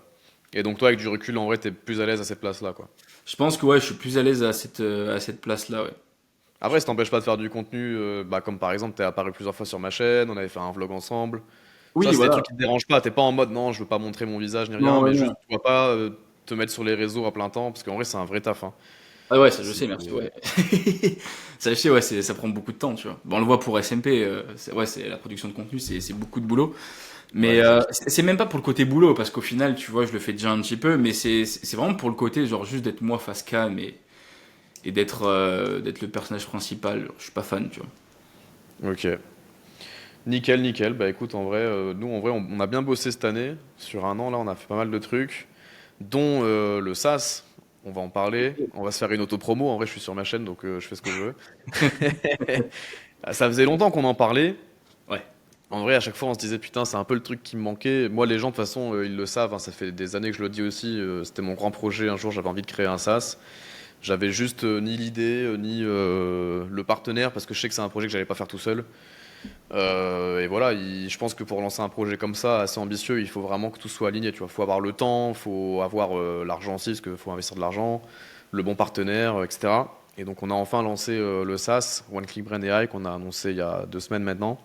Et donc toi, avec du recul, en vrai, t'es plus à l'aise à cette place-là, quoi. Je pense que ouais, je suis plus à l'aise à cette place-là, ouais. Après, ça t'empêche pas de faire du contenu, bah, comme par exemple, t'es apparu plusieurs fois sur ma chaîne, on avait fait un vlog ensemble. Ça, Oui, c'est des voilà. trucs qui te dérangent pas. T'es pas en mode non, je veux pas montrer mon visage ni rien, Non, ouais, mais non. juste, tu vas pas te mettre sur les réseaux à plein temps, parce qu'en vrai, c'est un vrai taf, hein. Ah ouais, ça je C'est- sais, merci, ouais. Ça je sais, ouais, ça prend beaucoup de temps, tu vois. Bon, on le voit pour SMP, ouais, c'est la production de contenu, c'est beaucoup de boulot. Ouais, Mais j'imagine. c'est même pas pour le côté boulot, parce qu'au final, tu vois, je le fais déjà un petit peu, mais c'est vraiment pour le côté, genre, juste d'être moi face cam et d'être le personnage principal. Je suis pas fan, tu vois. Ok. Nickel, nickel. Bah écoute, en vrai, nous, en vrai, on a bien bossé cette année. Sur un an, là, on a fait pas mal de trucs, dont le SaaS. On va en parler. On va se faire une auto-promo. En vrai, je suis sur ma chaîne, donc je fais ce que je veux. Ça faisait longtemps qu'on en parlait. Ouais. En vrai, à chaque fois, on se disait, putain, c'est un peu le truc qui me manquait. Moi, les gens, de toute façon, ils le savent, hein, ça fait des années que je le dis aussi. C'était mon grand projet. Un jour, j'avais envie de créer un SaaS. J'avais juste ni l'idée, ni le partenaire, parce que je sais que c'est un projet que j'allais pas faire tout seul. Et voilà, je pense que pour lancer un projet comme ça, assez ambitieux, il faut vraiment que tout soit aligné. Tu vois, faut avoir le temps, faut avoir l'argent aussi, parce qu'il faut investir de l'argent, le bon partenaire, etc. Et donc, on a enfin lancé le SaaS, One Click Brain AI, qu'on a annoncé il y a 2 semaines maintenant.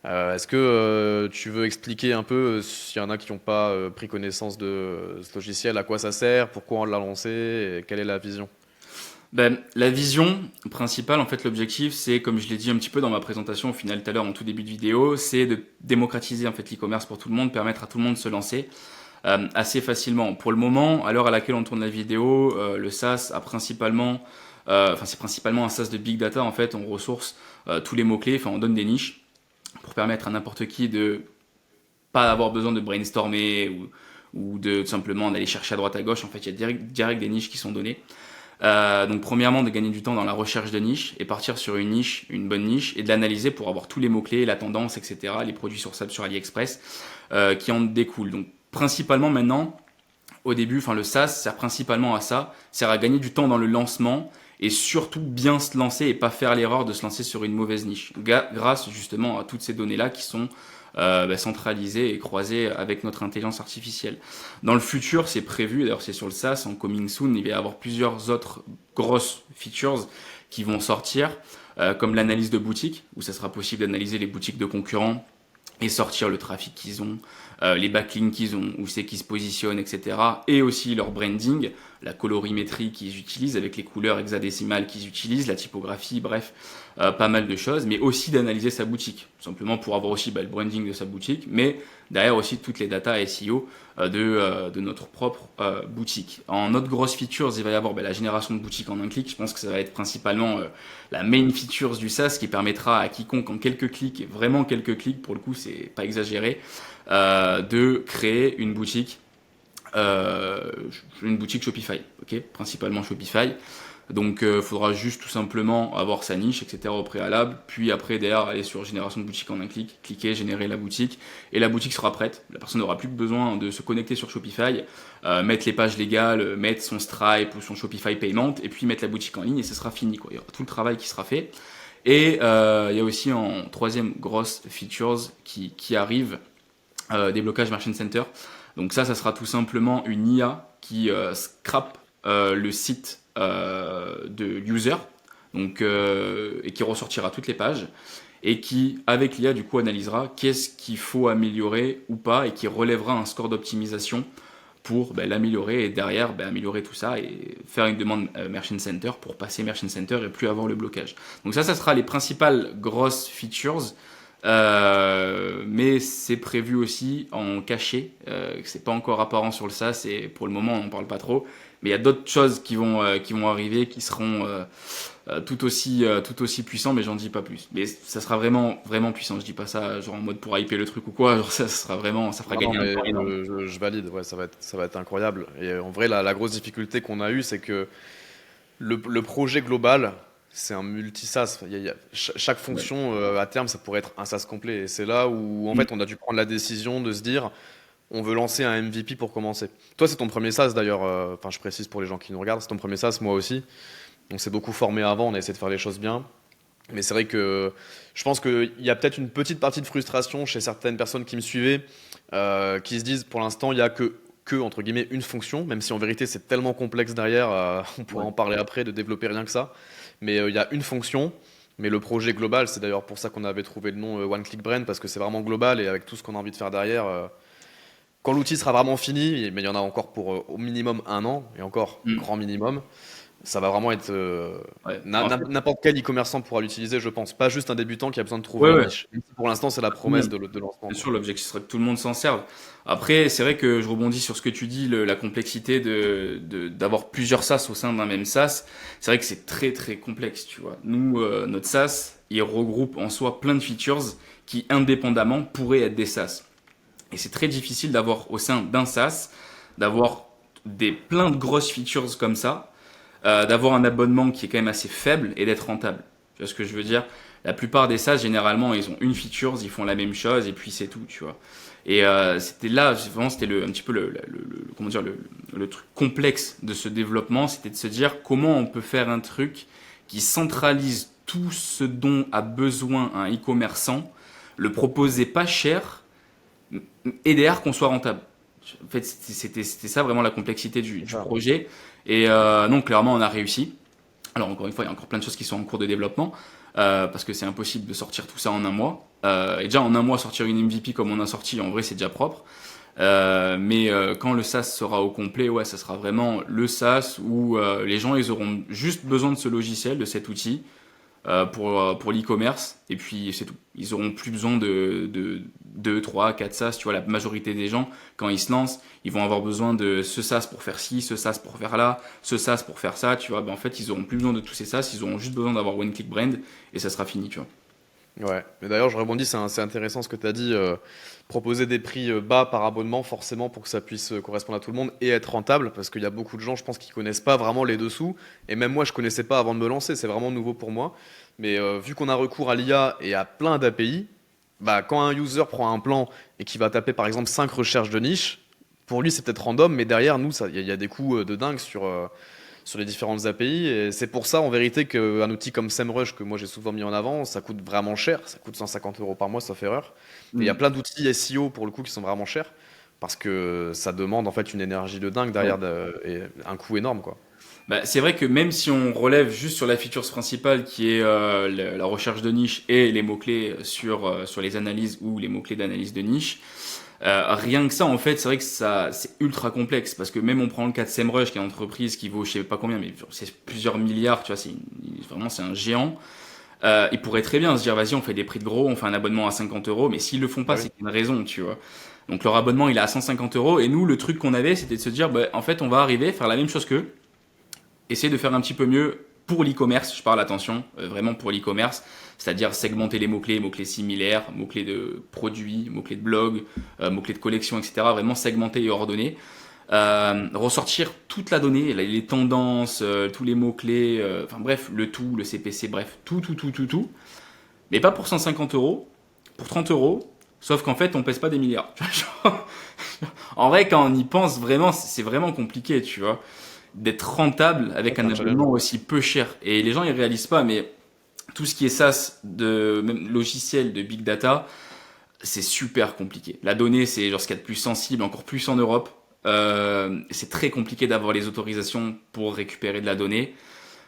Est-ce que tu veux expliquer un peu s'il y en a qui n'ont pas pris connaissance de ce logiciel, à quoi ça sert, pourquoi on l'a lancé, et quelle est la vision? Ben, la vision principale, en fait, l'objectif, c'est, comme je l'ai dit un petit peu dans ma présentation au final tout à l'heure en tout début de vidéo, c'est de démocratiser en fait l'e-commerce pour tout le monde, permettre à tout le monde de se lancer assez facilement. Pour le moment, à l'heure à laquelle on tourne la vidéo, le SaaS a principalement, enfin c'est principalement un SaaS de big data en fait. On ressource tous les mots clés, enfin on donne des niches pour permettre à n'importe qui de pas avoir besoin de brainstormer ou de tout simplement d'aller chercher à droite à gauche. En fait, il y a direct des niches qui sont données. Donc premièrement de gagner du temps dans la recherche de niche et partir sur une niche, une bonne niche et de l'analyser pour avoir tous les mots-clés, la tendance, etc., les produits sur AliExpress qui en découlent. Donc principalement maintenant, au début, enfin le SaaS sert principalement à ça, sert à gagner du temps dans le lancement et surtout bien se lancer et pas faire l'erreur de se lancer sur une mauvaise niche, grâce justement à toutes ces données-là qui sont centralisées et croisées avec notre intelligence artificielle. Dans le futur, c'est prévu, d'ailleurs c'est sur le SaaS, en coming soon, il va y avoir plusieurs autres grosses features qui vont sortir, comme l'analyse de boutiques, où ça sera possible d'analyser les boutiques de concurrents et sortir le trafic qu'ils ont, les backlinks qu'ils ont, où c'est qu'ils se positionnent, etc. Et aussi leur branding, la colorimétrie qu'ils utilisent avec les couleurs hexadécimales qu'ils utilisent, la typographie, bref, pas mal de choses, mais aussi d'analyser sa boutique, simplement pour avoir aussi le branding de sa boutique, mais derrière aussi toutes les data SEO de notre propre boutique. En autre grosse features, il va y avoir la génération de boutiques en un clic. Je pense que ça va être principalement la main features du SaaS qui permettra à quiconque en quelques clics, et vraiment quelques clics, pour le coup c'est pas exagéré, de créer une boutique Shopify, ok, principalement Shopify. Donc il faudra juste tout simplement avoir sa niche, etc. au préalable, puis après derrière aller sur génération de boutique en un clic, cliquer, générer la boutique, et la boutique sera prête. La personne n'aura plus besoin de se connecter sur Shopify, mettre les pages légales, mettre son Stripe ou son Shopify Payment, et puis mettre la boutique en ligne, et ce sera fini, quoi. Il y aura tout le travail qui sera fait. Et il y a aussi en troisième grosse features qui arrive, déblocage Merchant Center. Donc ça sera tout simplement une IA qui scrape le site de user, donc et qui ressortira toutes les pages et qui, avec l'IA, du coup, analysera qu'est-ce qu'il faut améliorer ou pas et qui relèvera un score d'optimisation pour l'améliorer et derrière améliorer tout ça et faire une demande Merchant Center pour passer Merchant Center et plus avoir le blocage. Donc ça sera les principales grosses features. Mais c'est prévu aussi en caché, c'est pas encore apparent sur le SaaS et pour le moment on n'en parle pas trop. Mais il y a d'autres choses qui vont arriver qui seront tout aussi puissants, mais j'en dis pas plus. Mais ça sera vraiment vraiment puissant. Je dis pas ça genre en mode pour hyper le truc ou quoi. Genre ça sera vraiment, ça fera Non, non, gagner un mais temps énorme. je valide, ouais, ça va être incroyable. Et en vrai, la grosse difficulté qu'on a eue, c'est que le projet global, c'est un multi-SaaS. Chaque Ouais. fonction, à terme, ça pourrait être un SaaS complet. Et c'est là où, en fait, on a dû prendre la décision de se dire, on veut lancer un MVP pour commencer. Toi, c'est ton premier SaaS d'ailleurs. Enfin, je précise pour les gens qui nous regardent, c'est ton premier SaaS, moi aussi. On s'est beaucoup formé avant, on a essayé de faire les choses bien. Mais c'est vrai que je pense qu'il y a peut-être une petite partie de frustration chez certaines personnes qui me suivaient, qui se disent pour l'instant, il n'y a entre guillemets, une fonction, même si en vérité c'est tellement complexe derrière, on pourra Ouais. en parler après, de développer rien que ça. Mais il y a une fonction, mais le projet global, c'est d'ailleurs pour ça qu'on avait trouvé le nom One Click Brain, parce que c'est vraiment global et avec tout ce qu'on a envie de faire derrière. Quand l'outil sera vraiment fini, mais il y en a encore pour au minimum un an, et encore Mm. grand minimum, ça va vraiment être Ouais. En fait, n'importe quel e-commerçant pourra l'utiliser, je pense. Pas juste un débutant qui a besoin de trouver ouais, leur ouais. niche. Même si pour l'instant, c'est la promesse de lancement, Bien quoi. sûr, l'objectif serait que tout le monde s'en serve. Après, c'est vrai que je rebondis sur ce que tu dis, la complexité d'avoir plusieurs SaaS au sein d'un même SaaS. C'est vrai que c'est très très complexe, tu vois. Nous, notre SaaS, il regroupe en soi plein de features qui, indépendamment, pourraient être des SaaS. Et c'est très difficile d'avoir au sein d'un SaaS, d'avoir plein de grosses features comme ça, d'avoir un abonnement qui est quand même assez faible et d'être rentable. Tu vois ce que je veux dire? La plupart des SaaS, généralement, ils ont une feature, ils font la même chose et puis c'est tout, tu vois. Et c'était là, vraiment, c'était un petit peu comment dire, le truc complexe de ce développement, c'était de se dire comment on peut faire un truc qui centralise tout ce dont a besoin un e-commerçant, le proposer pas cher et derrière qu'on soit rentable. En fait, c'était ça vraiment la complexité C'est du ça. projet. Et non, clairement, on a réussi. Alors encore une fois, il y a encore plein de choses qui sont en cours de développement parce que c'est impossible de sortir tout ça en un mois. Et déjà en un mois sortir une MVP comme on a sorti, en vrai c'est déjà propre. Mais quand le SaaS sera au complet, ouais, ça sera vraiment le SaaS où les gens ils auront juste besoin de ce logiciel, de cet outil pour l'e-commerce et puis c'est tout. Ils auront plus besoin de 2, 3, 4 SaaS. Tu vois, la majorité des gens, quand ils se lancent, ils vont avoir besoin de ce SaaS pour faire ci, ce SaaS pour faire là, ce SaaS pour faire ça. Tu vois, ben, en fait, ils auront plus besoin de tous ces SaaS. Ils auront juste besoin d'avoir One Click Brand et ça sera fini, tu vois. Ouais, mais d'ailleurs, je rebondis, c'est intéressant ce que tu as dit. Proposer des prix bas par abonnement, forcément, pour que ça puisse correspondre à tout le monde et être rentable, parce qu'il y a beaucoup de gens, je pense, qui connaissent pas vraiment les dessous. Et même moi, je connaissais pas avant de me lancer, c'est vraiment nouveau pour moi. Mais vu qu'on a recours à l'IA et à plein d'API, bah, quand un user prend un plan et qui va taper par exemple 5 recherches de niche, pour lui, c'est peut-être random, mais derrière, nous, il y a des coûts de dingue sur les différentes API. Et c'est pour ça, en vérité, qu'un outil comme SEMrush, que moi j'ai souvent mis en avant, ça coûte vraiment cher. Ça coûte 150 euros par mois, sauf erreur. Et il y a Mm. plein d'outils SEO pour le coup qui sont vraiment chers parce que ça demande en fait une énergie de dingue Ouais. derrière et un coût énorme, quoi. Bah, c'est vrai que même si on relève juste sur la feature principale qui est la recherche de niche et les mots-clés sur les analyses ou les mots-clés d'analyse de niche, rien que ça, en fait, c'est vrai que ça, c'est ultra complexe parce que même on prend le cas de SEMrush, qui est une entreprise qui vaut je sais pas combien, mais c'est plusieurs milliards, tu vois, vraiment c'est un géant. Ils pourraient très bien se dire, vas-y, on fait des prix de gros, on fait un abonnement à 50 euros, mais s'ils le font Ah pas, oui. c'est qu'il y a une raison, tu vois. Donc leur abonnement, il est à 150 euros, et nous, le truc qu'on avait, c'était de se dire, bah, en fait, on va arriver, faire la même chose qu'eux, essayer de faire un petit peu mieux pour l'e-commerce, je parle attention, vraiment pour l'e-commerce, c'est-à-dire segmenter les mots-clés, mots-clés similaires, mots-clés de produits, mots-clés de blog, mots-clés de collection, etc. Vraiment segmenter et ordonner. Ressortir toute la donnée, les tendances, tous les mots-clés, enfin bref, le tout, le CPC, bref, tout. Mais pas pour 150 euros, pour 30 euros, sauf qu'en fait, on pèse pas des milliards. En vrai, quand on y pense vraiment, c'est vraiment compliqué, tu vois d'être rentable Ça, avec c'est un un challenge. abonnement aussi peu cher. Et les gens ils réalisent pas, mais tout ce qui est SaaS de même logiciel de big data, c'est super compliqué. La donnée, c'est genre ce qu'il y a de plus sensible, encore plus en Europe. C'est très compliqué d'avoir les autorisations pour récupérer de la donnée.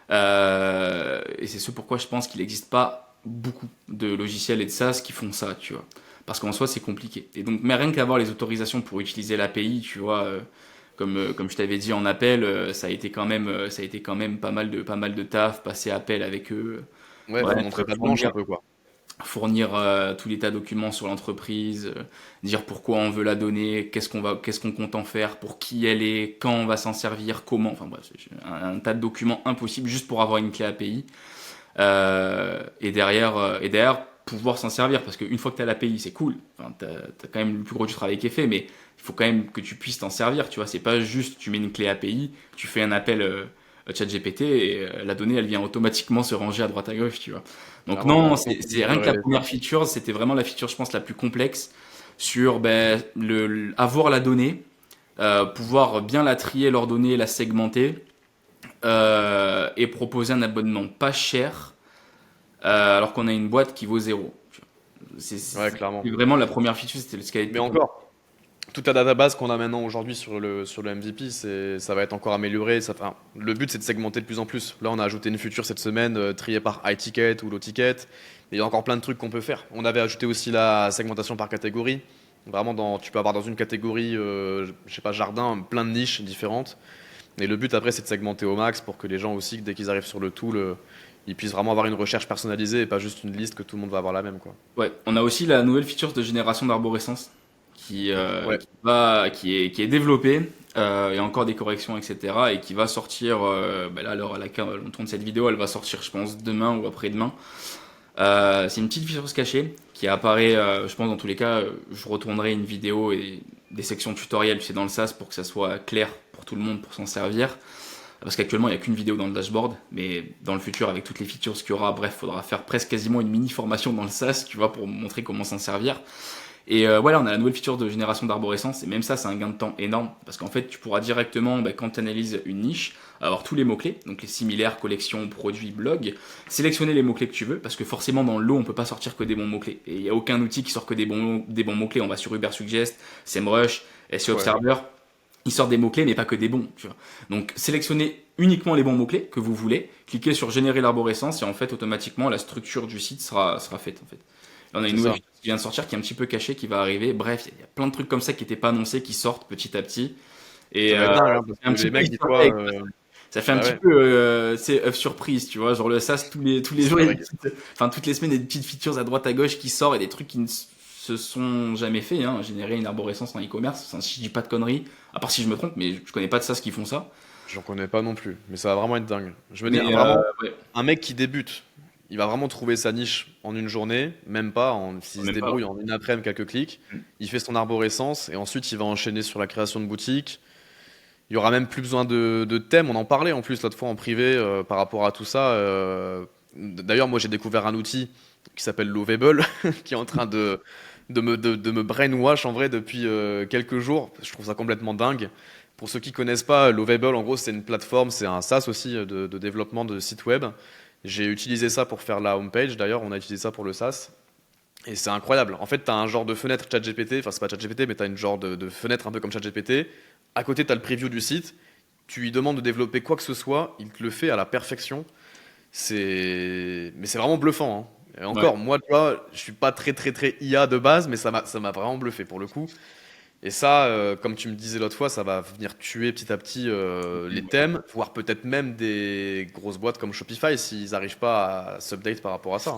Et c'est ce pourquoi je pense qu'il n'existe pas beaucoup de logiciels et de SaaS qui font ça, tu vois. Parce qu'en soi, c'est compliqué. Et donc, mais rien qu'avoir les autorisations pour utiliser l'API, tu vois, comme je t'avais dit en appel, ça a été quand même pas mal de taf, passer appel avec eux. Ouais, faut Bref, montrer pas de blanche un fournir, peu, quoi. fournir tous les tas de documents sur l'entreprise, dire pourquoi on veut la donner, qu'est-ce qu'on compte en faire, pour qui elle est, quand on va s'en servir, comment, enfin bref, c'est un tas de documents impossibles juste pour avoir une clé API. Et derrière pouvoir s'en servir parce qu'une fois que tu as l'API c'est cool, enfin, t'as quand même le plus gros du travail qui est fait, mais il faut quand même que tu puisses t'en servir, tu vois, c'est pas juste tu mets une clé API, tu fais un appel ChatGPT et la donnée elle vient automatiquement se ranger à droite à gauche, tu vois. Donc Clairement, non, faut c'est rien que la configurer ça. première feature, c'était vraiment la feature je pense la plus complexe sur ben, avoir la donnée, pouvoir bien la trier, l'ordonner, la segmenter et proposer un abonnement pas cher alors qu'on a une boîte qui vaut zéro. Ouais, clairement. C'est vraiment la première feature, c'était ce qui a Mais été. encore, toute la database qu'on a maintenant aujourd'hui sur le MVP, ça va être encore amélioré. Enfin, le but, c'est de segmenter de plus en plus. Là, on a ajouté une feature cette semaine, triée par high ticket ou low ticket. Et il y a encore plein de trucs qu'on peut faire. On avait ajouté aussi la segmentation par catégorie. Vraiment, tu peux avoir dans une catégorie, je sais pas, jardin, plein de niches différentes. Et le but après, c'est de segmenter au max pour que les gens aussi, dès qu'ils arrivent sur le tool, ils puissent vraiment avoir une recherche personnalisée et pas juste une liste que tout le monde va avoir la même, quoi. Ouais, on a aussi la nouvelle feature de génération d'arborescence Ouais, qui est développée. Il y a encore des corrections, etc. Et qui va sortir, là, à l'heure à laquelle on tourne cette vidéo, elle va sortir, je pense, demain ou après-demain. C'est une petite feature cachée qui apparaît, je pense, dans tous les cas, je retournerai une vidéo et des sections tutoriels, tu sais, dans le SaaS pour que ça soit clair pour tout le monde pour s'en servir. Parce qu'actuellement, il n'y a qu'une vidéo dans le dashboard, mais dans le futur, avec toutes les features qu'il y aura, bref, il faudra faire presque quasiment une mini formation dans le SaaS, tu vois, pour montrer comment s'en servir. Et voilà, on a la nouvelle feature de génération d'arborescence, et même ça, c'est un gain de temps énorme, parce qu'en fait, tu pourras directement, quand tu analyses une niche, avoir tous les mots-clés, donc les similaires, collections, produits, blogs, sélectionner les mots-clés que tu veux, parce que forcément, dans le lot, on peut pas sortir que des bons mots-clés. Et il n'y a aucun outil qui sort que des bons mots-clés. On va sur Ubersuggest, SEMrush, SEO ouais, Observer, ils sortent des mots-clés, mais pas que des bons, tu vois. Donc, sélectionnez uniquement les bons mots-clés que vous voulez, cliquez sur générer l'arborescence, et en fait, automatiquement, la structure du site sera faite, en fait. Là, on a une c'est nouvelle ça. feature qui vient de sortir, qui est un petit peu cachée, qui va arriver. Bref, il y a plein de trucs comme ça qui n'étaient pas annoncés, qui sortent petit à petit. Et Ça va être dingue, hein, parce c'est un que petit les peu mecs, dis-toi, easter egg. Ça fait un bah petit ouais, peu, c'est œuf surprise, tu vois. Genre le SaaS, tous les jours, il y a c'est enfin, toutes les semaines, il y a des petites features à droite à gauche qui sortent et des trucs qui ne se sont jamais faits, hein. Générer une arborescence en e-commerce, enfin, si je dis pas de conneries, à part si je me trompe, mais je connais pas de SaaS qui font ça. j'en connais pas non plus, mais ça va vraiment être dingue. Je veux dire, Mais vraiment, ouais, un mec qui débute, il va vraiment trouver sa niche en une journée, même pas, s'il se même pas. débrouille en une après-midi, quelques clics, il fait son arborescence et ensuite il va enchaîner sur la création de boutique. Il y aura même plus besoin de thèmes, on en parlait en plus l'autre fois en privé par rapport à tout ça. D'ailleurs, moi j'ai découvert un outil qui s'appelle Lovable, qui est en train de me brainwash en vrai depuis quelques jours. Je trouve ça complètement dingue. Pour ceux qui connaissent pas, Lovable, en gros, c'est une plateforme, c'est un SaaS aussi de développement de sites web. J'ai utilisé ça pour faire la homepage, d'ailleurs, on a utilisé ça pour le SaaS. Et c'est incroyable. En fait, tu as un genre de fenêtre ChatGPT, enfin, c'est pas ChatGPT, mais tu as une genre de fenêtre un peu comme ChatGPT. À côté, tu as le preview du site. Tu lui demandes de développer quoi que ce soit, il te le fait à la perfection. Mais c'est vraiment bluffant, hein. Et Ouais. encore, moi, tu vois, je suis pas très IA de base, mais ça m'a vraiment bluffé pour le coup. Et ça, comme tu me disais l'autre fois, ça va venir tuer petit à petit les thèmes, voire peut-être même des grosses boîtes comme Shopify s'ils n'arrivent pas à s'update par rapport à ça,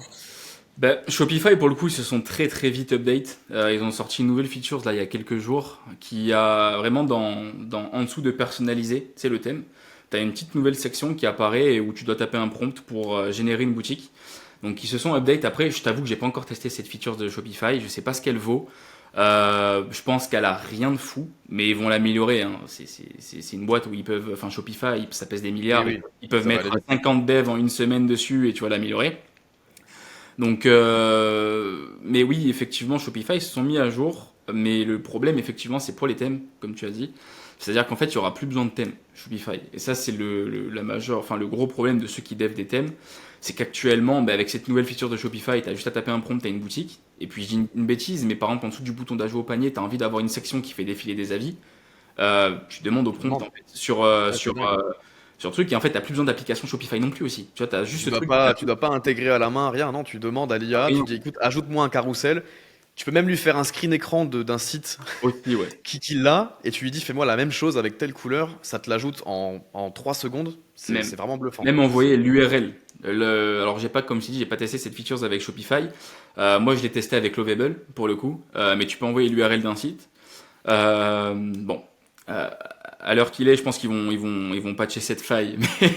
hein. Shopify, pour le coup, ils se sont très très vite update. Ils ont sorti une nouvelle feature là il y a quelques jours qui a vraiment en dessous de personnaliser, c'est le thème. Tu as une petite nouvelle section qui apparaît et où tu dois taper un prompt pour générer une boutique. Donc ils se sont update. Après, je t'avoue que j'ai pas encore testé cette feature de Shopify. Je sais pas ce qu'elle vaut. Je pense qu'elle a rien de fou, mais ils vont l'améliorer, hein. C'est une boîte où ils peuvent, enfin Shopify, ça pèse des Oui, milliards. oui, Ils peuvent ça va mettre aller vite. 50 devs en une semaine dessus et tu vas l'améliorer. Donc, mais oui, effectivement, Shopify ils se sont mis à jour. Mais le problème, effectivement, c'est pour les thèmes, comme tu as dit. C'est-à-dire qu'en fait, il y aura plus besoin de thèmes Shopify. Et ça, c'est la majeure, enfin, le gros problème de ceux qui devent des thèmes. C'est qu'actuellement, avec cette nouvelle feature de Shopify, tu as juste à taper un prompt, tu as une boutique. Et puis, je dis une bêtise, mais par exemple, en dessous du bouton d'ajout au panier, tu as envie d'avoir une section qui fait défiler des avis. Tu demandes au Tu prompt, demandes. en fait, Ouais, c'est dingue. sur le truc. Et en fait, tu n'as plus besoin d'application Shopify non plus aussi. Tu vois, tu as juste Tu ce dois truc. pas, tu dois pas intégrer à la main, rien, non, tu demandes à l'IA, tu Rien dis écoute, ajoute-moi un carrousel. Tu peux même lui faire un screen écran d'un site aussi, ouais. qui l'a, et tu lui dis fais-moi la même chose avec telle couleur, ça te l'ajoute en 3 secondes, Même. c'est vraiment bluffant. Même envoyer l'URL. Alors j'ai pas, comme je t'ai dit, j'ai pas testé cette feature avec Shopify. Moi je l'ai testé avec Lovable pour le coup. Mais tu peux envoyer l'URL d'un site. Bon, euh, à l'heure qu'il est, je pense ils vont patcher cette faille, mais,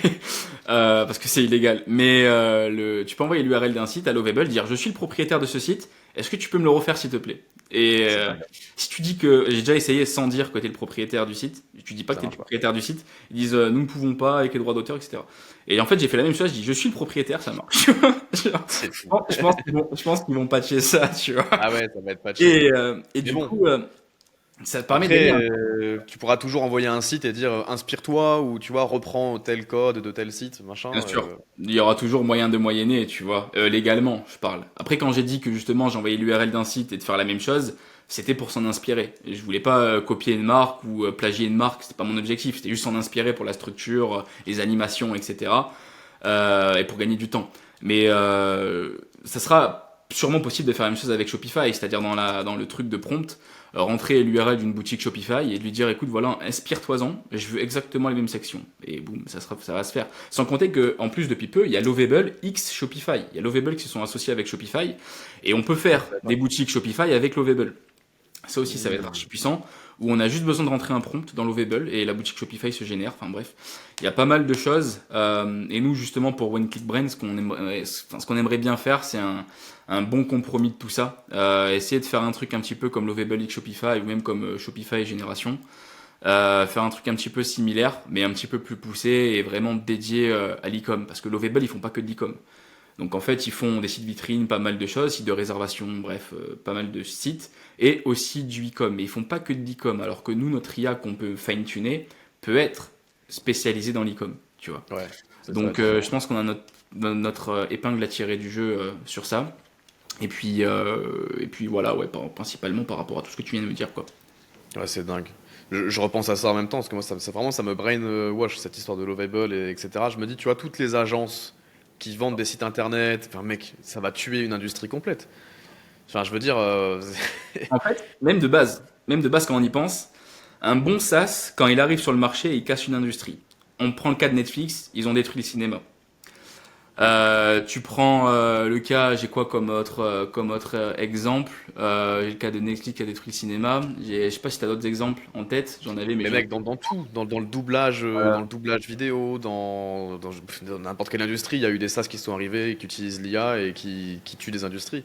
parce que c'est illégal. Mais tu peux envoyer l'URL d'un site à Lovable, dire je suis le propriétaire de ce site. Est-ce que tu peux me le refaire s'il te plaît? Et C'est dingue, si tu dis que j'ai déjà essayé sans dire que tu es le propriétaire du site, tu dis pas que ça tu es le marche pas. propriétaire du site, ils disent nous ne pouvons pas avec les droits d'auteur, etc. Et en fait, j'ai fait la même chose, je dis je suis le propriétaire, ça marche. C'est fou. Je pense qu'ils vont patcher ça, tu vois. Ah ouais, ça va être patché. Et Mais du bon, coup, ça te permet de gagner après, un tu pourras toujours envoyer un site et dire inspire-toi, ou tu vois, reprends tel code de tel site, bien machin. sûr. Il y aura toujours moyen de moyenner, tu vois. Légalement, je parle. Après, quand j'ai dit que justement j'envoyais l'URL d'un site et de faire la même chose, c'était pour s'en inspirer. Et je voulais pas copier une marque ou plagier une marque, c'était pas mon objectif. C'était juste s'en inspirer pour la structure, les animations, etc. Et pour gagner du temps. Mais ça sera sûrement possible de faire la même chose avec Shopify, c'est-à-dire dans le truc de prompt, rentrer l'URL d'une boutique Shopify et lui dire écoute voilà, inspire-toi-en, je veux exactement les mêmes sections. Et boum, ça va se faire. Sans compter que en plus depuis peu, il y a Lovable X Shopify. Il y a Lovable qui se sont associés avec Shopify et on peut faire des boutiques Shopify avec Lovable. Ça aussi, ça va être archi puissant, où on a juste besoin de rentrer un prompt dans Lovable et la boutique Shopify se génère. Enfin bref, il y a pas mal de choses. Et nous, justement, pour One Click Brain, ce qu'on aimerait bien faire, c'est un bon compromis de tout ça. Essayer de faire un truc un petit peu comme Lovable X Shopify ou même comme Shopify Génération. Faire un truc un petit peu similaire, mais un petit peu plus poussé et vraiment dédié à l'e-com. Parce que Lovable, ils font pas que de l'e-com. Donc en fait, ils font des sites vitrines, pas mal de choses, sites de réservation, bref, pas mal de sites, et aussi du e-com. Mais ils font pas que de l'e-com, alors que nous, notre IA qu'on peut fine-tuner peut être spécialisée dans l'e-com, tu vois. Ouais, Donc je pense qu'on a notre épingle à tirer du jeu sur ça. Et puis voilà, ouais, principalement par rapport à tout ce que tu viens de me dire, quoi. Ouais, c'est dingue. Je repense à ça en même temps, parce que moi, ça me brainwash, cette histoire de Lovable, etc. Je me dis, tu vois, toutes les agences qui vendent des sites internet, enfin, mec, ça va tuer une industrie complète. Enfin, je veux dire, En fait, même de base quand on y pense, un bon SaaS, quand il arrive sur le marché, il casse une industrie. On prend le cas de Netflix, ils ont détruit le cinéma. Tu prends le cas, j'ai quoi comme autre exemple. J'ai le cas de Netflix qui a détruit le cinéma. Je sais pas si tu as d'autres exemples en tête, j'en avais, mais mais mec, dans tout, dans voilà. le doublage vidéo, dans n'importe quelle industrie, il y a eu des SaaS qui sont arrivés et qui utilisent l'IA et qui tuent des industries.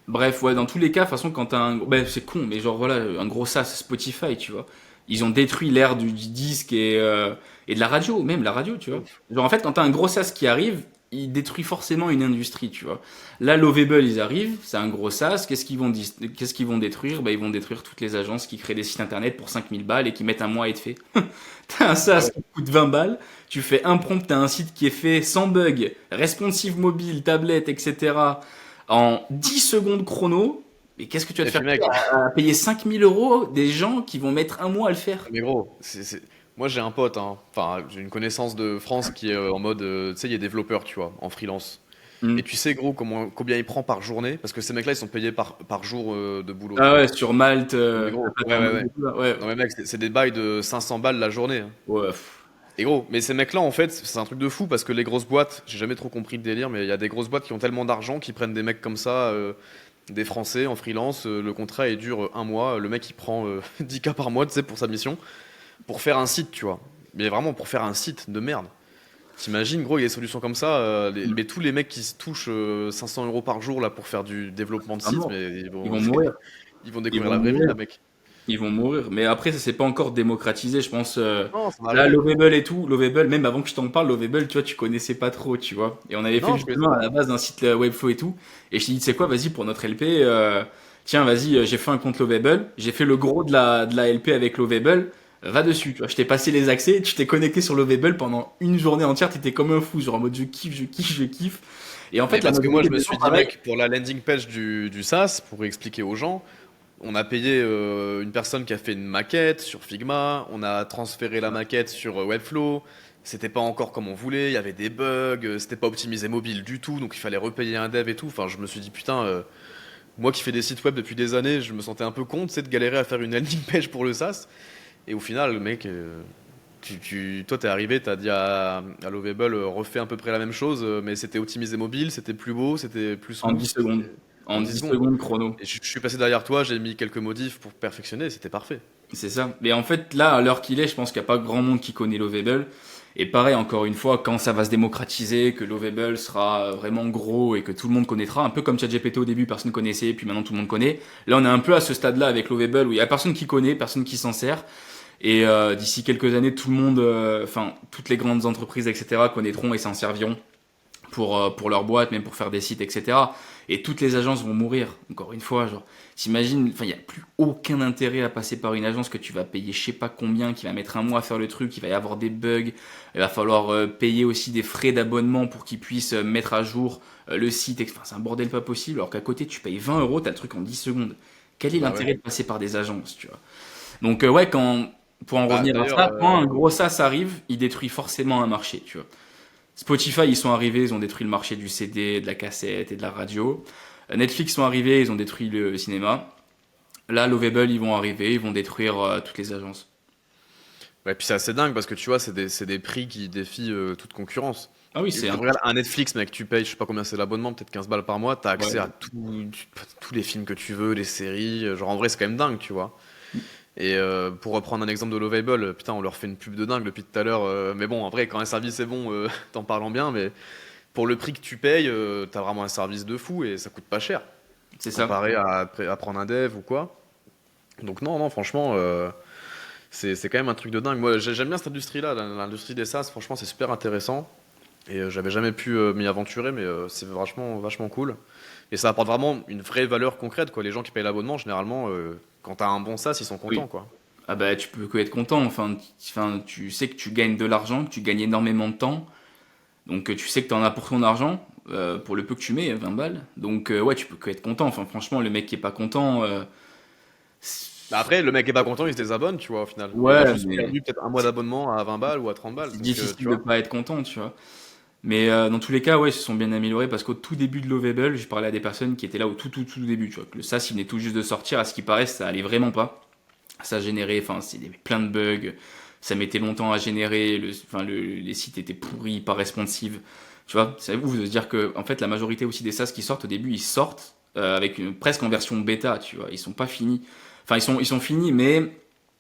Bref, ouais, dans tous les cas, de toute façon, quand t'as ben, c'est con, mais genre voilà, un gros SaaS, Spotify, tu vois. Ils ont détruit l'ère du disque et de la radio, même la radio, tu vois. Genre en fait, quand t'as un gros SaaS qui arrive, il détruit forcément une industrie, tu vois. Là, Lovable, ils arrivent, c'est un gros SaaS, qu'est-ce qu'ils vont détruire? Ben, ils vont détruire toutes les agences qui créent des sites internet pour 5000 balles et qui mettent un mois à être fait. T'as un Ah SaaS ouais. qui coûte 20 balles, tu fais un prompt, t'as un site qui est fait sans bug, responsive mobile, tablette, etc. en 10 secondes chrono. Mais qu'est-ce que tu vas te Et faire puis mec, à payer 5000 € des gens qui vont mettre un mois à le faire? mais gros, moi j'ai un pote, hein. Enfin j'ai une connaissance de France qui est en mode, tu sais, il est développeur, tu vois, en freelance. Hmm. Et tu sais gros combien il prend par journée? Parce que ces mecs-là ils sont payés par jour de boulot, tu Ah vois. ouais, sur Malte, Non mais la gros, ouais plateforme ouais de ouais. Google, là, ouais. Non mais mec, c'est des bails de 500 balles la journée, hein. Ouais, Et gros, mais ces mecs-là en fait, c'est un truc de fou parce que les grosses boîtes, j'ai jamais trop compris le délire, mais il y a des grosses boîtes qui ont tellement d'argent qu'ils prennent des mecs comme ça, des Français en freelance, le contrat il dure un mois, le mec il prend 10K par mois, tu sais, pour sa mission, pour faire un site, tu vois. Mais vraiment pour faire un site de merde. T'imagines, gros, il y a des solutions comme ça, Hmm. mais tous les mecs qui se touchent 500 € par jour là pour faire du développement de À site, mort. mais Ils vont mourir. ils vont Ils découvrir vont la vraie vie, mourir. là, mec. Ils vont mourir. Mais après, ça s'est pas encore démocratisé, je pense. Non, ça va Là, arriver. Lovable et tout, Lovable, même avant que je t'en parle, Lovable, tu vois, tu connaissais pas trop, tu vois. Et on avait fait Non, le je connaissais justement à pas. la base d'un site Webflow et tout. Et je t'ai dit, tu sais quoi, vas-y, pour notre LP, tiens, vas-y, j'ai fait un compte Lovable, j'ai fait le gros de la LP avec Lovable, va dessus, tu vois. Je t'ai passé les accès, tu t'es connecté sur Lovable pendant une journée entière, t'étais comme un fou, genre en mode je kiffe, je kiffe, je kiffe. Et en Mais fait, la parce que moi, majorité je me des gens, suis dit, pareil. mec, pour la landing page du SaaS, pour expliquer aux gens, on a payé une personne qui a fait une maquette sur Figma, on a transféré la maquette sur Webflow, c'était pas encore comme on voulait, il y avait des bugs, c'était pas optimisé mobile du tout, donc il fallait repayer un dev et tout. Enfin, je me suis dit, putain, moi qui fais des sites web depuis des années, je me sentais un peu con, tu sais, de galérer à faire une landing page pour le SaaS. Et au final, mec, toi, t'es arrivé, t'as dit à Lovable, refais à peu près la même chose, mais c'était optimisé mobile, c'était plus beau, c'était plus En smooth, 10 secondes. en En 10 10 secondes, quoi. secondes chrono. Et je suis passé derrière toi, j'ai mis quelques modifs pour perfectionner, c'était parfait. C'est ça. Mais en fait, là, à l'heure qu'il est, je pense qu'il n'y a pas grand monde qui connaît Lovable. Et pareil, encore une fois, quand ça va se démocratiser, que Lovable sera vraiment gros et que tout le monde connaîtra, un peu comme ChatGPT au début, personne connaissait, puis maintenant tout le monde connaît. Là, on est un peu à ce stade-là avec Lovable où il y a personne qui connaît, personne qui s'en sert. Et d'ici quelques années, tout le monde, enfin, toutes les grandes entreprises, etc., connaîtront et s'en serviront pour leur boîte, même pour faire des sites, etc. Et toutes les agences vont mourir. Encore une fois, genre, t'imagines, enfin, il n'y a plus aucun intérêt à passer par une agence que tu vas payer je sais pas combien, qui va mettre un mois à faire le truc, il va y avoir des bugs, il va falloir payer aussi des frais d'abonnement pour qu'ils puissent mettre à jour le site. Enfin, c'est un bordel pas possible, alors qu'à côté, tu payes 20 €, t'as le truc en 10 secondes. Quel est Bah ouais. l'intérêt de passer par des agences, tu vois? Donc, ouais, pour en Bah revenir à d'ailleurs, ça, quand un gros SaaS arrive, il détruit forcément un marché, tu vois. Spotify, ils sont arrivés, ils ont détruit le marché du CD, de la cassette et de la radio. Netflix sont arrivés, ils ont détruit le cinéma. Là, Lovable, ils vont arriver, ils vont détruire toutes les agences. Ouais, puis c'est assez dingue parce que tu vois, c'est des prix qui défient toute concurrence. Ah oui, Et c'est un... regarde, un Netflix, mec, tu payes, je sais pas combien c'est l'abonnement, peut-être 15 balles par mois, t'as accès Ouais. à tous les films que tu veux, les séries. Genre, en vrai, c'est quand même dingue, tu vois. Et pour reprendre un exemple de Lovable, putain, on leur fait une pub de dingue depuis tout à l'heure. Mais bon, en vrai, quand un service est bon, t'en parlant bien, mais pour le prix que tu payes, t'as vraiment un service de fou et ça coûte pas cher C'est ça. comparé à prendre un dev ou quoi. Donc, non, non, franchement. C'est quand même un truc de dingue. Moi, j'aime bien cette industrie-là, l'industrie des SaaS. Franchement, c'est super intéressant. Et j'avais jamais pu m'y aventurer, mais c'est vachement, vachement cool. Et ça apporte vraiment une vraie valeur concrète, quoi. Les gens qui payent l'abonnement, généralement, quand t'as un bon SaaS, ils sont contents, Oui. quoi. Ah bah tu peux que être content. Enfin, tu sais que tu gagnes de l'argent, que tu gagnes énormément de temps. Donc tu sais que tu en as pour ton argent, pour le peu que tu mets, 20 balles. Donc ouais, tu peux que être content. Enfin, franchement, le mec qui est pas content, Bah après, le mec est pas content, il se désabonne, tu vois, au final. Il a ouais, juste mais perdu peut-être un mois d'abonnement à 20 balles ou à 30 balles. c'est Donc, difficile tu de vois. pas être content, tu vois. Mais dans tous les cas, ouais, ils se sont bien améliorés parce qu'au tout début de Lovable, j'ai parlé à des personnes qui étaient là au tout début, tu vois. Que le SaaS, il venait tout juste de sortir, à ce qui paraît, ça allait vraiment pas. Ça générait, enfin, plein de bugs. Ça mettait longtemps à générer. Les sites étaient pourris, pas responsive. Tu vois, c'est ouf de se dire que, en fait, la majorité aussi des SaaS qui sortent au début, ils sortent presque en version bêta, tu vois. Ils sont pas finis. Enfin, ils sont finis, mais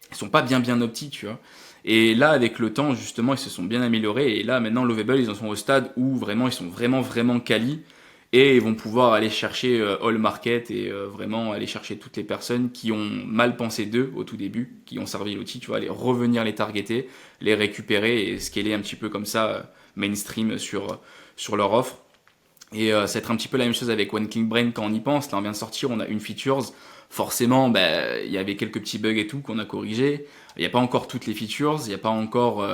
ils sont pas bien optis, tu vois. Et là, avec le temps, justement, ils se sont bien améliorés. Et là, maintenant, Lovable, ils en sont au stade où vraiment, ils sont vraiment quali. Et ils vont pouvoir aller chercher all market et vraiment aller chercher toutes les personnes qui ont mal pensé d'eux au tout début, qui ont servi l'outil, tu vois, les revenir les targeter, les récupérer et scaler un petit peu comme ça mainstream sur leur offre. Et ça va être un petit peu la même chose avec One Click Brain quand on y pense. Là, on vient de sortir, on a une features. Forcément, bah, il y avait quelques petits bugs et tout qu'on a corrigé. Il n'y a pas encore toutes les features, il n'y a pas encore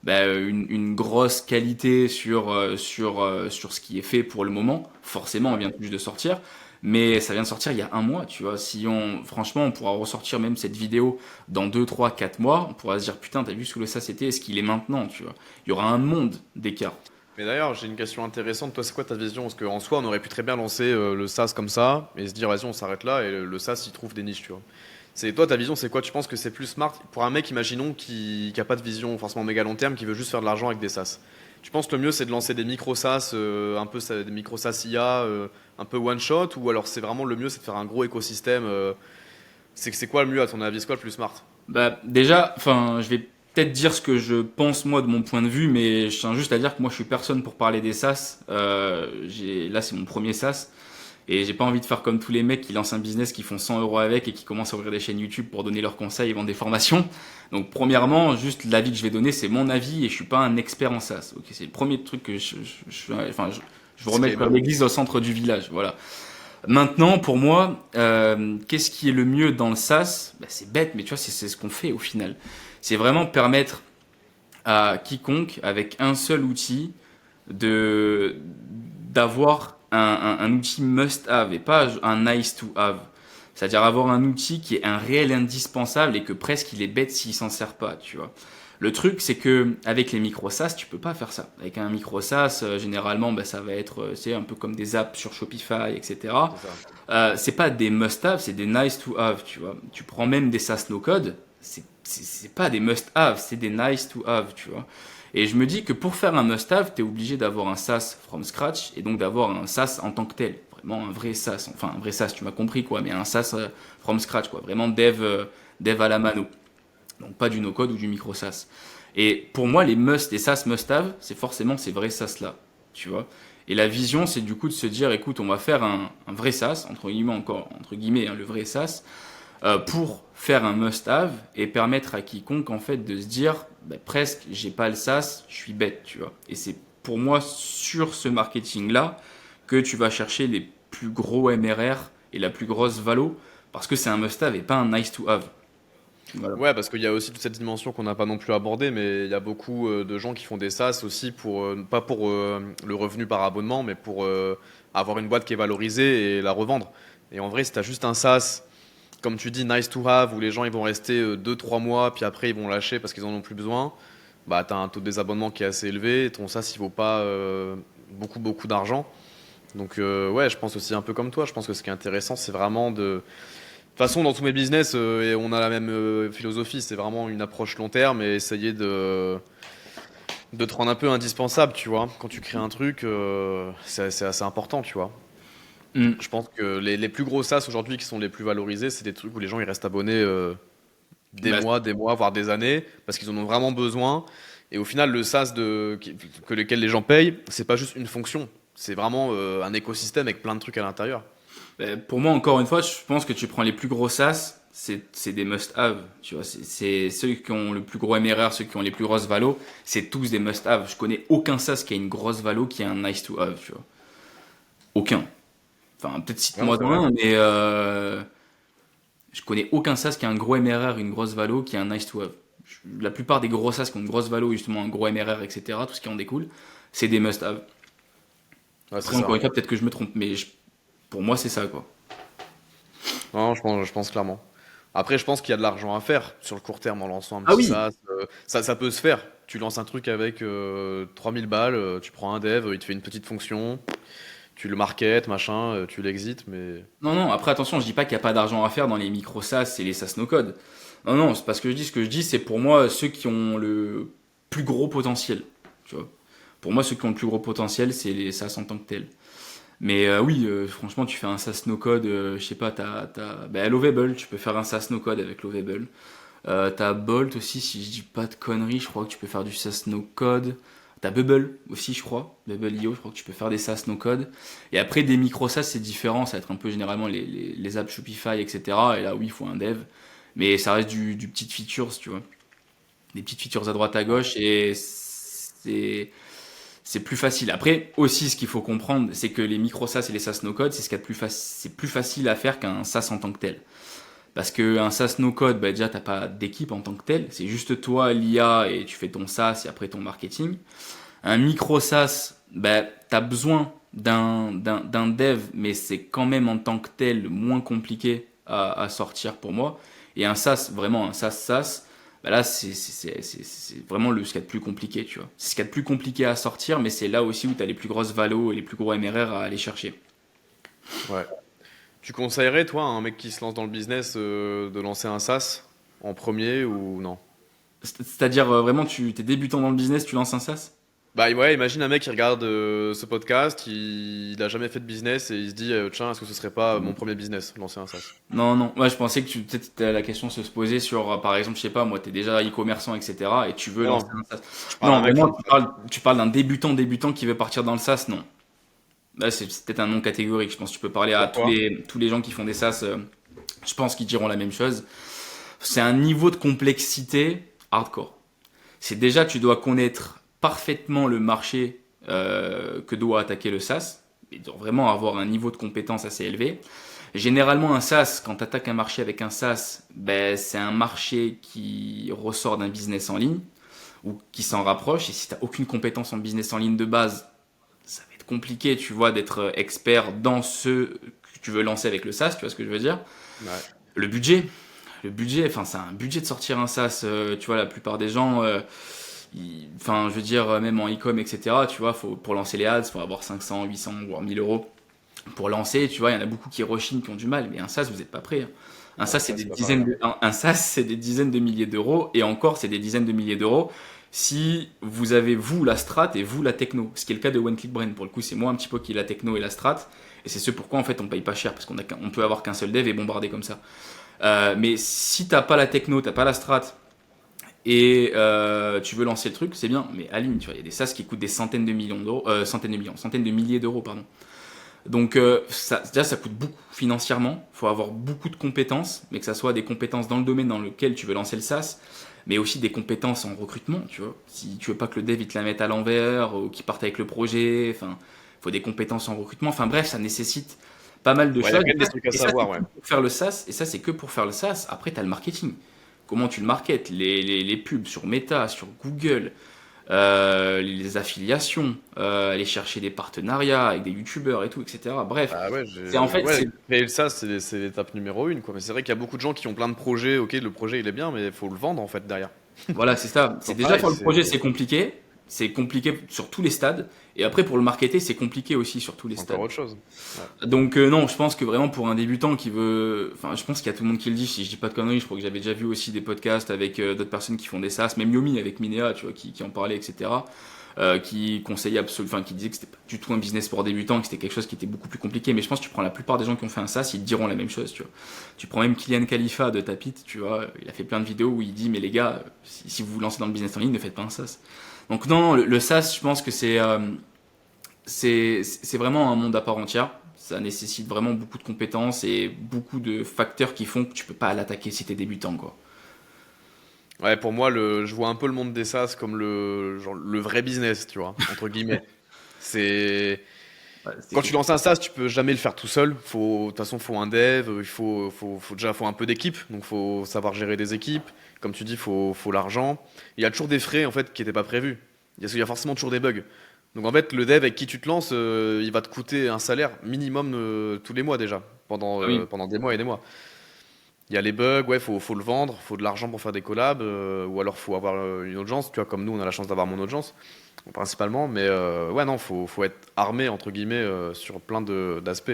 bah, une grosse qualité sur ce qui est fait pour le moment. Forcément, on vient tout juste de sortir. Mais ça vient de sortir il y a un mois, tu vois. Si on, franchement, on pourra ressortir même cette vidéo dans 2 3 4 mois. On pourra se dire, putain, t'as vu ce que ça c'était, est-ce qu'il est maintenant, tu vois. Il y aura un monde d'écart. Mais d'ailleurs, j'ai une question intéressante. Toi, c'est quoi ta vision? Parce qu'en soi, on aurait pu très bien lancer le SaaS comme ça et se dire, vas-y, on s'arrête là et le SaaS, il trouve des niches, tu vois. C'est toi, ta vision, c'est quoi? Tu penses que c'est plus smart pour un mec, imaginons, qui a pas de vision forcément méga long terme, qui veut juste faire de l'argent avec des SaaS. Tu penses que le mieux, c'est de lancer des micro SaaS, un peu des micro SaaS IA, un peu one shot, ou alors c'est vraiment le mieux, c'est de faire un gros écosystème. C'est quoi le mieux à ton avis? C'est quoi le plus smart? Bah, déjà, enfin, je vais peut-être dire ce que je pense moi de mon point de vue, mais je tiens juste à dire que moi je suis personne pour parler des SaaS. Là, c'est mon premier SaaS. Et j'ai pas envie de faire comme tous les mecs qui lancent un business, qui font 100 euros avec et qui commencent à ouvrir des chaînes YouTube pour donner leurs conseils et vendre des formations. Donc, premièrement, juste l'avis que je vais donner, c'est mon avis et je suis pas un expert en SaaS. Ok, c'est le premier truc que je veux remettre Disclaimer. l'église au centre du village. Voilà. Maintenant, pour moi, qu'est-ce qui est le mieux dans le SaaS? Bah, c'est bête, mais tu vois, c'est ce qu'on fait au final. C'est vraiment permettre à quiconque, avec un seul outil, de d'avoir un outil must-have et pas un nice-to-have. C'est-à-dire avoir un outil qui est un réel indispensable et que presque il est bête s'il s'en sert pas, tu vois. Le truc, c'est que avec les micro SaaS, tu peux pas faire ça. Avec un micro SaaS, généralement, bah, ça va être, c'est un peu comme des apps sur Shopify, etc. C'est ça. C'est pas des must-have, c'est des nice to have, tu vois. Tu prends même des SaaS no code, c'est pas des must-have, c'est des nice to have, tu vois. Et je me dis que pour faire un must-have, tu es obligé d'avoir un SaaS from scratch et donc d'avoir un SaaS en tant que tel. Vraiment un vrai SaaS, enfin un vrai SaaS, tu m'as compris quoi, mais un SaaS from scratch quoi, vraiment dev à la mano. Donc pas du no-code ou du micro-SaaS. Et pour moi, les SaaS must-have, c'est forcément ces vrais SaaS-là, tu vois. Et la vision, c'est du coup de se dire, écoute, on va faire un vrai SaaS, entre guillemets, hein, le vrai SaaS, pour faire un must-have et permettre à quiconque, en fait, de se dire, bah, presque, j'ai pas le SaaS, je suis bête, tu vois. Et c'est pour moi sur ce marketing-là que tu vas chercher les plus gros MRR et la plus grosse valo, parce que c'est un must-have et pas un nice-to-have. Voilà. Ouais, parce qu'il y a aussi toute cette dimension qu'on n'a pas non plus abordée, mais il y a beaucoup de gens qui font des SaaS aussi pour, pas pour le revenu par abonnement, mais pour avoir une boîte qui est valorisée et la revendre. Et en vrai, si tu as juste un SaaS, comme tu dis, nice to have, où les gens ils vont rester 2-3 mois, puis après ils vont lâcher parce qu'ils en ont plus besoin, bah tu as un taux de désabonnement qui est assez élevé, et ton SaaS il vaut pas beaucoup d'argent. Donc ouais, je pense aussi un peu comme toi. Je pense que ce qui est intéressant, c'est vraiment de... De toute façon, dans tous mes business, et on a la même philosophie, c'est vraiment une approche long terme et essayer de te rendre un peu indispensable, tu vois. Quand tu crées un truc, c'est assez important, tu vois. Hmm. Je pense que les plus gros SaaS aujourd'hui qui sont les plus valorisés, c'est des trucs où les gens ils restent abonnés Bah, des mois, voire des années, parce qu'ils en ont vraiment besoin. Et au final, le SaaS que lequel les gens payent, c'est pas juste une fonction, c'est vraiment un écosystème avec plein de trucs à l'intérieur. pour moi, encore une fois, je pense que tu prends les plus gros SaaS, c'est des must-have. Tu vois, c'est ceux qui ont le plus gros MRR, ceux qui ont les plus grosses valos, c'est tous des must-have. Je connais aucun SaaS qui a une grosse valo qui a un nice-to-have, tu vois. Aucun. Enfin, peut-être Non, cite-moi c'est vrai. un, mais je connais aucun SaaS qui a un gros MRR, une grosse valo, qui a un nice-to-have. La plupart des gros SaaS qui ont une grosse valo, justement un gros MRR, etc., tout ce qui en découle, c'est des must-have. Ouais, c'est Après, encore ça. une fois, peut-être que je me trompe, mais pour moi, c'est ça, quoi. Non, je pense clairement. Après, je pense qu'il y a de l'argent à faire sur le court terme en lançant un Ah petit oui, SaaS. Ça peut se faire. Tu lances un truc avec 3000 balles, tu prends un dev, il te fait une petite fonction, tu le marketes, machin, tu l'exites, mais... non, non, après attention, je dis pas qu'il n'y a pas d'argent à faire dans les micro SaaS et les SaaS no code. Non, non, c'est pas ce que je dis. Ce que je dis, c'est pour moi ceux qui ont le plus gros potentiel. Tu vois. Pour moi, ceux qui ont le plus gros potentiel, c'est les SaaS en tant que tels. Mais oui, franchement, tu fais un SaaS no code, je sais pas, bah, Lovable, tu peux faire un SaaS no code avec Lovable. T'as Bolt aussi, si je dis pas de conneries, je crois que tu peux faire du SaaS no code. T'as Bubble aussi, je crois. Bubble.io, je crois que tu peux faire des SaaS no code. Et après, des micro SaaS, c'est différent. Ça va être un peu généralement les apps Shopify, etc. Et là, oui, il faut un dev. Mais ça reste du petites features, tu vois. Des petites features à droite à Ouais. gauche. Et c'est plus facile. Après, aussi, ce qu'il faut comprendre, c'est que les micro SaaS et les SaaS no code, c'est ce qu'il y a de c'est plus facile à faire qu'un SaaS en tant que tel. Parce qu'un SaaS no code, bah déjà, t'as pas d'équipe en tant que tel. C'est juste toi, l'IA, et tu fais ton SaaS et après ton marketing. Un micro SaaS, bah, t'as besoin d'un dev, mais c'est quand même en tant que tel moins compliqué à sortir pour moi. Et un SaaS, vraiment un SaaS, bah là, c'est vraiment ce qu'il y a de plus compliqué, tu vois. C'est ce qu'il y a de plus compliqué à sortir, mais c'est là aussi où t'as les plus grosses valos et les plus gros MRR à aller chercher. Ouais. Tu conseillerais, toi, à un mec qui se lance dans le business, de lancer un SaaS en premier ou non? C'est-à-dire, vraiment, tu t'es débutant dans le business, tu lances un SaaS? Bah ouais, imagine un mec qui regarde ce podcast, il a jamais fait de business et il se dit tiens, est-ce que ce serait pas mon premier business, lancer un SaaS? Non, non. Moi, je pensais que peut-être la question se poser sur, par exemple, je sais pas, moi, t'es déjà e-commerçant, etc., et tu veux lancer Non, un SaaS. je parle à Non, un mec vraiment, from tu parles d'un débutant qui veut partir dans le SaaS, non. Là, c'est peut-être un nom catégorique. Je pense que tu peux parler à Pourquoi? tous les gens qui font des SaaS, je pense qu'ils diront la même chose. C'est un niveau de complexité hardcore. C'est déjà, tu dois connaître parfaitement le marché que doit attaquer le SaaS, et doit vraiment avoir un niveau de compétence assez élevé. Généralement, un SaaS, quand tu attaques un marché avec un SaaS, ben, c'est un marché qui ressort d'un business en ligne ou qui s'en rapproche. Et si tu n'as aucune compétence en business en ligne de base, ça va être compliqué, tu vois, d'être expert dans ce que tu veux lancer avec le SaaS, tu vois ce que je veux dire. Ouais. Le budget, enfin, c'est un budget de sortir un SaaS, tu vois, la plupart des gens, enfin, je veux dire, même en e-com, etc., tu vois, pour lancer les ads, il faut avoir 500, 800, voire 1000 euros pour lancer, tu vois, il y en a beaucoup qui rechignent, qui ont du mal, mais un SaaS, vous n'êtes pas prêt, hein. Un Ouais, SaaS, c'est ça des c'est pas pareil, dizaines hein. un SaaS, c'est des dizaines de milliers d'euros, et encore, c'est des dizaines de milliers d'euros si vous avez, vous, la strat et vous, la techno. Ce qui est le cas de One Click Brain. Pour le coup, c'est moi un petit peu qui ai la techno et la strat, et c'est ce pourquoi, en fait, on paye pas cher, parce on peut avoir qu'un seul dev et bombarder comme ça. Mais si t'as pas la techno, t'as pas la strat, et tu veux lancer le truc, c'est bien, mais aligne, tu vois, il y a des SaaS qui coûtent des centaines de millions d'euros, centaines de milliers d'euros, pardon. Donc déjà ça coûte beaucoup financièrement, il faut avoir beaucoup de compétences, mais que ça soit des compétences dans le domaine dans lequel tu veux lancer le SaaS, mais aussi des compétences en recrutement, tu vois. Si tu veux pas que le dev il te la mette à l'envers ou qu'il parte avec le projet, enfin, il faut des compétences en recrutement. Enfin bref, ça nécessite pas mal de Ouais, il y a choses. quand même des trucs à Et ça c'est savoir, que ouais. pour faire le SaaS, et ça c'est que pour faire le SaaS. Après tu as le marketing. Comment tu le marketes, les pubs sur Meta, sur Google, les affiliations, aller chercher des partenariats avec des youtubeurs et tout, etc. Bref, Bah ouais, c'est en fait, ouais, créer le SaaS, c'est l'étape numéro une, quoi. Mais c'est vrai qu'il y a beaucoup de gens qui ont plein de projets. Ok, le projet il est bien, mais il faut le vendre en fait derrière. voilà, c'est ça. C'est C'est déjà pareil, faire le projet, c'est compliqué. c'est compliqué sur tous les stades. Et après, pour le marketer, c'est compliqué aussi sur tous les C'est encore stades. autre chose. Ouais. Donc non, je pense que vraiment pour un débutant qui veut, enfin je pense qu'il y a tout le monde qui le dit. Si je dis pas de conneries, je crois que j'avais déjà vu aussi des podcasts avec d'autres personnes qui font des SaaS, même Yomi avec Minea, tu vois, qui en parlait, etc. Qui conseillait absolument, enfin qui disait que c'était pas du tout un business pour débutants, que c'était quelque chose qui était beaucoup plus compliqué. Mais je pense que tu prends la plupart des gens qui ont fait un SaaS, ils te diront la même chose, tu vois. Tu prends même Kylian Khalifa de Tapit, tu vois, il a fait plein de vidéos où il dit mais les gars, si vous vous lancez dans le business en ligne, ne faites pas un SaaS. Donc non, le SaaS, je pense que c'est vraiment un monde à part entière. Ça nécessite vraiment beaucoup de compétences et beaucoup de facteurs qui font que tu peux pas l'attaquer si t'es débutant, quoi. Ouais, pour moi, je vois un peu le monde des SaaS comme genre, le vrai business, tu vois, entre guillemets. C'est Ouais, Quand tu lances un SaaS, tu peux jamais le faire tout seul. De toute façon, faut un dev, faut un peu d'équipe, donc faut savoir gérer des équipes. Comme tu dis, faut l'argent. Il y a toujours des frais en fait qui n'étaient pas prévus. Il y a forcément toujours des bugs. Donc en fait, le dev avec qui tu te lances, il va te coûter un salaire minimum tous les mois déjà, Ah oui. pendant des mois et des mois. Il y a les bugs, ouais, faut le vendre, faut de l'argent pour faire des collabs, ou alors faut avoir une audience. Tu vois, comme nous, on a la chance d'avoir mon audience principalement, mais ouais, non, faut être armé entre guillemets sur plein d'aspects.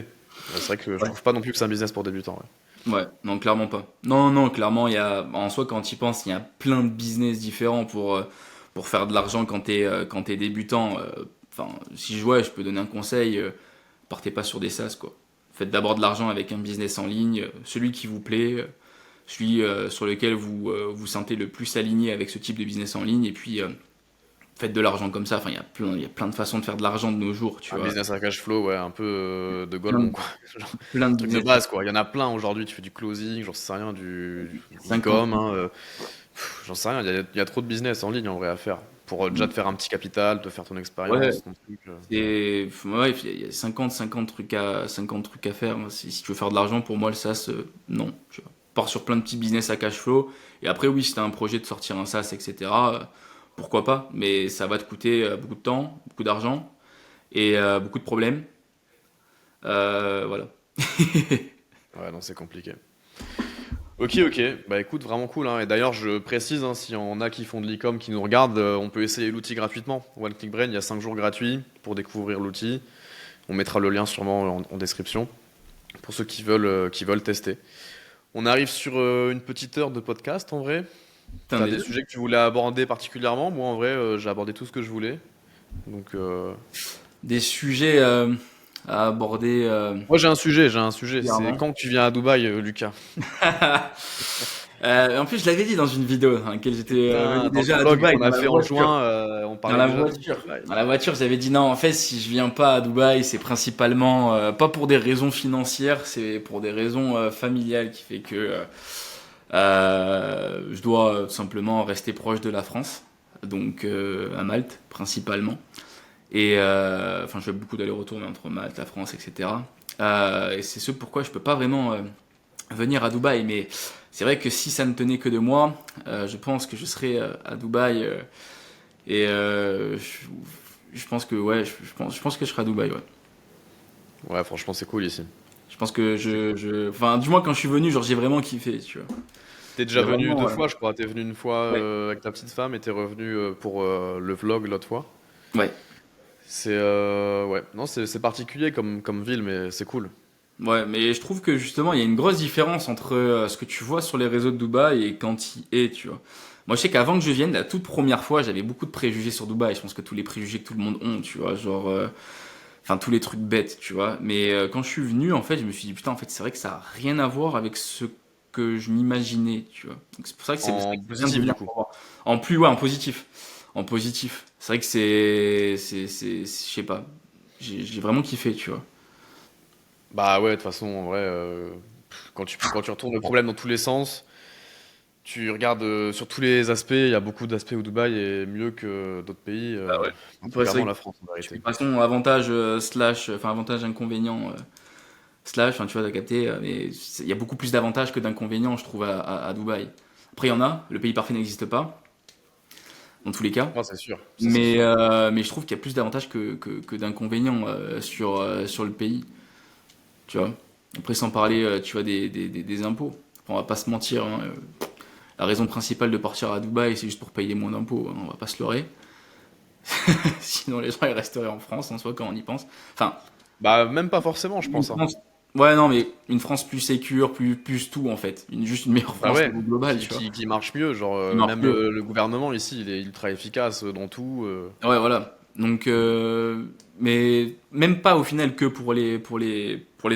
C'est vrai que je Ouais. trouve pas non plus que c'est un business pour débutants. Ouais, non, clairement pas. Non, non, clairement, il y a, en soi, quand tu y penses, il y a plein de business différents pour faire de l'argent quand t'es débutant. Enfin, si je vois, je peux donner un conseil, partez pas sur des SaaS, quoi. Faites d'abord de l'argent avec un business en ligne, celui qui vous plaît, celui sur lequel vous sentez le plus aligné avec ce type de business en ligne, et puis faites de l'argent comme ça. Enfin, il y a plein de façons de faire de l'argent de nos jours, tu Un vois. business à cash flow, ouais, un peu de Plein Golemon de, quoi. Genre, plein de truc de business. base quoi. Il y en a plein aujourd'hui. Tu fais du closing, j'en sais rien, Il y a du 50. e-com, hein, j'en sais rien. Il y a trop de business en ligne en vrai à faire pour déjà te faire un petit capital, te faire ton Ouais, expérience, ton truc. ouais, il y a 50 trucs à faire. Si tu veux faire de l'argent, pour moi, le SaaS, non. Tu vois. Pars sur plein de petits business à cash flow. Et après, oui, si tu as un projet de sortir un SaaS, etc., pourquoi pas. Mais ça va te coûter beaucoup de temps, beaucoup d'argent et beaucoup de problèmes. Voilà. Ouais, non, c'est compliqué. Ok, ok. Bah écoute, vraiment cool, hein. Et d'ailleurs, je précise, hein, s'il y en a qui font de l'e-com, qui nous regardent, on peut essayer l'outil gratuitement. One Click Brain, il y a 5 jours gratuits pour découvrir l'outil. On mettra le lien sûrement en description pour ceux qui veulent tester. On arrive sur une petite heure de podcast en vrai. Putain, T'as des déjà. sujets que tu voulais aborder particulièrement? Moi, en vrai, j'ai abordé tout ce que je voulais. Donc, Des sujets à aborder moi, j'ai un sujet. C'est régulièrement. quand tu viens à Dubaï, Lucas? En plus, je l'avais dit dans une vidéo dans laquelle j'étais Putain, venu dans le déjà à vlog Dubaï, qu'on dans a la fait en voiture. juin, on Dans parlait la déjà de voiture. Dubaï. Dans la voiture, j'avais dit non, en fait, si je viens pas à Dubaï, c'est principalement pas pour des raisons financières, c'est pour des raisons familiales qui fait que je dois simplement rester proche de la France, donc à Malte principalement. Et enfin, je fais beaucoup d'allers-retours mais entre Malte, la France, etc. Et c'est ce pourquoi je peux pas vraiment venir à Dubaï. Mais c'est vrai que si ça ne tenait que de moi, je pense que je serais à Dubaï et je pense que ouais, je pense que je serai à Dubaï. Ouais. Ouais, franchement, c'est cool ici. Je pense que enfin, du moins quand je suis venu, genre j'ai vraiment kiffé, tu vois. T'es déjà J'ai venu vraiment, deux fois, je crois. T'es venu une fois ouais, avec ta petite femme et t'es revenu pour le vlog l'autre fois. ouais, Ouais, non, c'est particulier comme ville, mais c'est cool. ouais. Mais je trouve que justement, il y a une grosse différence entre ce que tu vois sur les réseaux de Dubaï et quand il est, tu vois. Moi, je sais qu'avant que je vienne, la toute première fois, j'avais beaucoup de préjugés sur Dubaï. Je pense que tous les préjugés que tout le monde ont, tu vois, genre, enfin tous les trucs bêtes, tu vois. Mais quand je suis venu, en fait, je me suis dit putain, en fait, c'est vrai que ça a rien à voir avec ce que je m'imaginais, tu vois. Donc c'est pour ça que En c'est bien d'y positif, du venir coup. pour voir. En plus, ouais, en positif, en positif. C'est vrai que je sais pas. J'ai vraiment kiffé, tu vois. Bah ouais, de toute façon, en vrai, quand tu retournes le problème dans tous les sens, tu regardes sur tous les aspects, il y a beaucoup d'aspects où Dubaï est mieux que d'autres pays, Bah ouais. Après, c'est particulièrement vrai la que France en de vérité. toute façon, avantage slash, enfin avantage inconvénient slash, enfin tu vois, t'as capté, mais il y a beaucoup plus d'avantages que d'inconvénients, je trouve, à Dubaï. Après, il y en a, le pays parfait n'existe pas, dans tous les cas, Ah, c'est sûr, ça c'est sûr. mais je trouve qu'il y a plus d'avantages que d'inconvénients sur le pays, tu vois. Après, sans parler, tu vois, des impôts. Enfin, on va pas se mentir, hein, la raison principale de partir à Dubaï, c'est juste pour payer moins d'impôts, hein, on va pas se leurrer. Sinon, les gens, ils resteraient en France, en soi, quand on y pense. Enfin, Bah, même pas forcément, je une pense, hein. France. Ouais, non, mais une France plus sécure, plus tout, en fait. Juste une meilleure Bah France au ouais, niveau global, tu vois. qui marche mieux. Genre, Qui marche même mieux. le gouvernement ici, il est ultra efficace dans tout. Ouais, voilà. Donc, mais même pas au final que pour les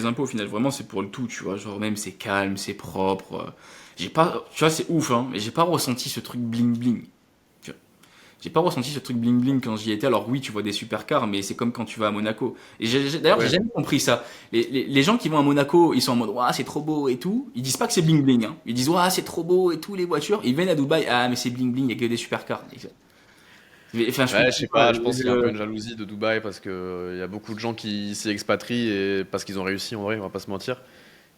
impôts, au final. Vraiment, c'est pour le tout, tu vois. Genre, même c'est calme, c'est propre. J'ai pas, tu vois, c'est ouf, hein, mais j'ai pas ressenti ce truc bling bling. Tu vois. J'ai pas ressenti ce truc bling bling quand j'y étais. Alors oui, tu vois des supercars, mais c'est comme quand tu vas à Monaco. Et d'ailleurs, j'ai Ouais. jamais compris ça. Les gens qui vont à Monaco, ils sont en mode, ouah, c'est trop beau et tout. Ils disent pas que c'est bling bling, hein. Ils disent, ouah, c'est trop beau et tout, les voitures. Ils viennent à Dubaï, ah, mais c'est bling bling, il y a que des supercars. Enfin, je Ouais, je comprends sais pas. pas, je pense qu'il y a un peu une jalousie de Dubaï parce que il y a beaucoup de gens qui s'y expatrient et parce qu'ils ont réussi en vrai, on va pas se mentir.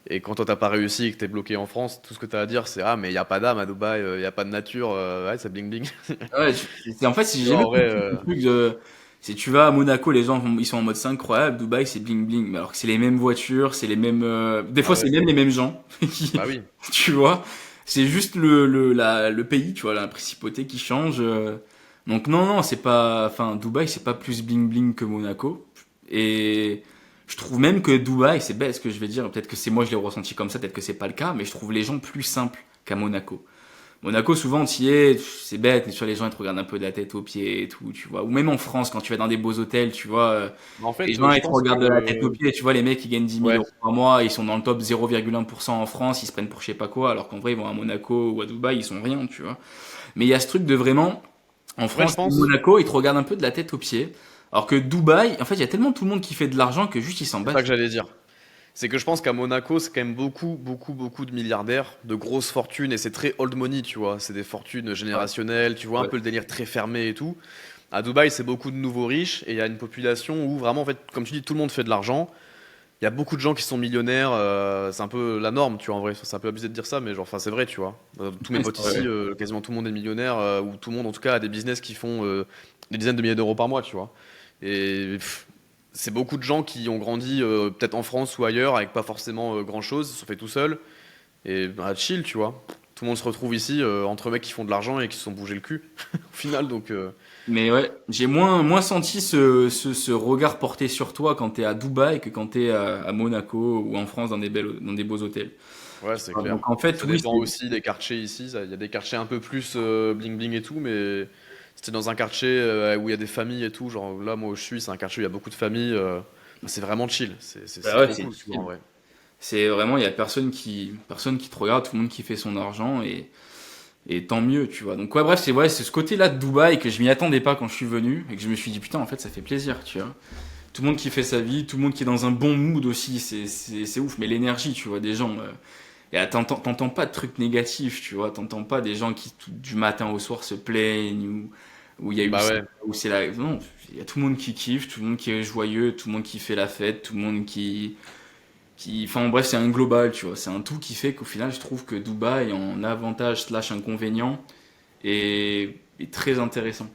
Et quand toi t'as pas réussi et que t'es bloqué en France, tout ce que t'as à dire c'est ah mais il y a pas d'âme à Dubaï, il y a pas de nature, ouais c'est bling bling. Ouais, en fait, j'ai Tu vois, jamais en vrai, compris ce truc de. Si tu vas à Monaco, les gens ils sont en mode c'est incroyable, Dubaï c'est bling bling, mais alors que c'est les mêmes voitures, c'est les mêmes. Des ah fois, c'est ouais, même les mêmes gens. bah oui. Tu vois, c'est juste le pays, tu vois, la principauté qui change. Donc non, non, c'est pas. Enfin, Dubaï c'est pas plus bling bling que Monaco. Et je trouve même que Dubaï, c'est bête ce que je vais dire, peut-être que c'est moi je l'ai ressenti comme ça, peut-être que c'est pas le cas, mais je trouve les gens plus simples qu'à Monaco. Monaco, souvent, tu y es, c'est bête, mais sur les gens, ils te regardent un peu de la tête aux pieds et tout, tu vois. Ou même en France, quand tu vas dans des beaux hôtels, tu vois, Mais en les fait, gens, je ils te pense regardent de la tête aux que pieds, tu vois, les mecs, ils gagnent 10 000 ouais, euros par mois, ils sont dans le top 0,1% en France, ils se prennent pour je sais pas quoi, alors qu'en vrai, ils vont à Monaco ou à Dubaï, ils sont rien, tu vois. Mais il y a ce truc de vraiment, en ouais, je France, pense. Monaco, ils te regardent un peu de la tête aux pieds. Alors que Dubaï, en fait, il y a tellement tout le monde qui fait de l'argent que juste ils s'en C'est ça battent. que j'allais dire. C'est que je pense qu'à Monaco, c'est quand même beaucoup de milliardaires, de grosses fortunes, et c'est très old money, tu vois. C'est des fortunes Ouais, générationnelles, tu vois, un ouais. peu le délire très fermé et tout. À Dubaï, c'est beaucoup de nouveaux riches, et il y a une population où vraiment, en fait, comme tu dis, tout le monde fait de l'argent. Il y a beaucoup de gens qui sont millionnaires, c'est un peu la norme, tu vois, en vrai. C'est un peu abusé de dire ça, mais genre, enfin, c'est vrai, tu vois. Tous mes Ouais, potes c'est vrai. ici, quasiment tout le monde est millionnaire, ou tout le monde, en tout cas, a des business qui font des dizaines de milliers d'euros par mois, tu vois. Et c'est beaucoup de gens qui ont grandi peut-être en France ou ailleurs avec pas forcément grand-chose, ils se sont fait tout seuls et bah, chill, tu vois. Tout le monde se retrouve ici entre mecs qui font de l'argent et qui se sont bougé le cul au final, donc Mais ouais, j'ai moins senti ce regard porté sur toi quand t'es à Dubaï que quand t'es à Monaco ou en France dans des beaux hôtels. ouais, c'est clair. Donc en fait, Ça oui, dépend c'est. aussi des quartiers ici. Il y a des quartiers un peu plus bling bling et tout, mais c'était dans un quartier où il y a des familles et tout. Genre là, moi où je suis, c'est un quartier où il y a beaucoup de familles. Bah, c'est vraiment chill. Bah C'est ouais, trop c'est cool, tu vois, en chill. vrai. C'est vraiment, il y a personne qui te regarde, tout le monde qui fait son argent et tant mieux, tu vois. Donc ouais, bref, c'est ce côté-là de Dubaï que je m'y attendais pas quand je suis venu et que je me suis dit putain, en fait, ça fait plaisir, tu vois. Tout le monde qui fait sa vie, tout le monde qui est dans un bon mood aussi, c'est ouf. Mais l'énergie, tu vois, des gens. Et t'entends pas de trucs négatifs, tu vois. T'entends pas des gens qui, du matin au soir, se plaignent ou il y a eu Bah ça, ouais. ou c'est là. Non, il y a tout le monde qui kiffe, tout le monde qui est joyeux, tout le monde qui fait la fête, tout le monde enfin, bref, c'est un global, tu vois. C'est un tout qui fait qu'au final, je trouve que Dubaï, en avantage slash inconvénient, est très intéressant.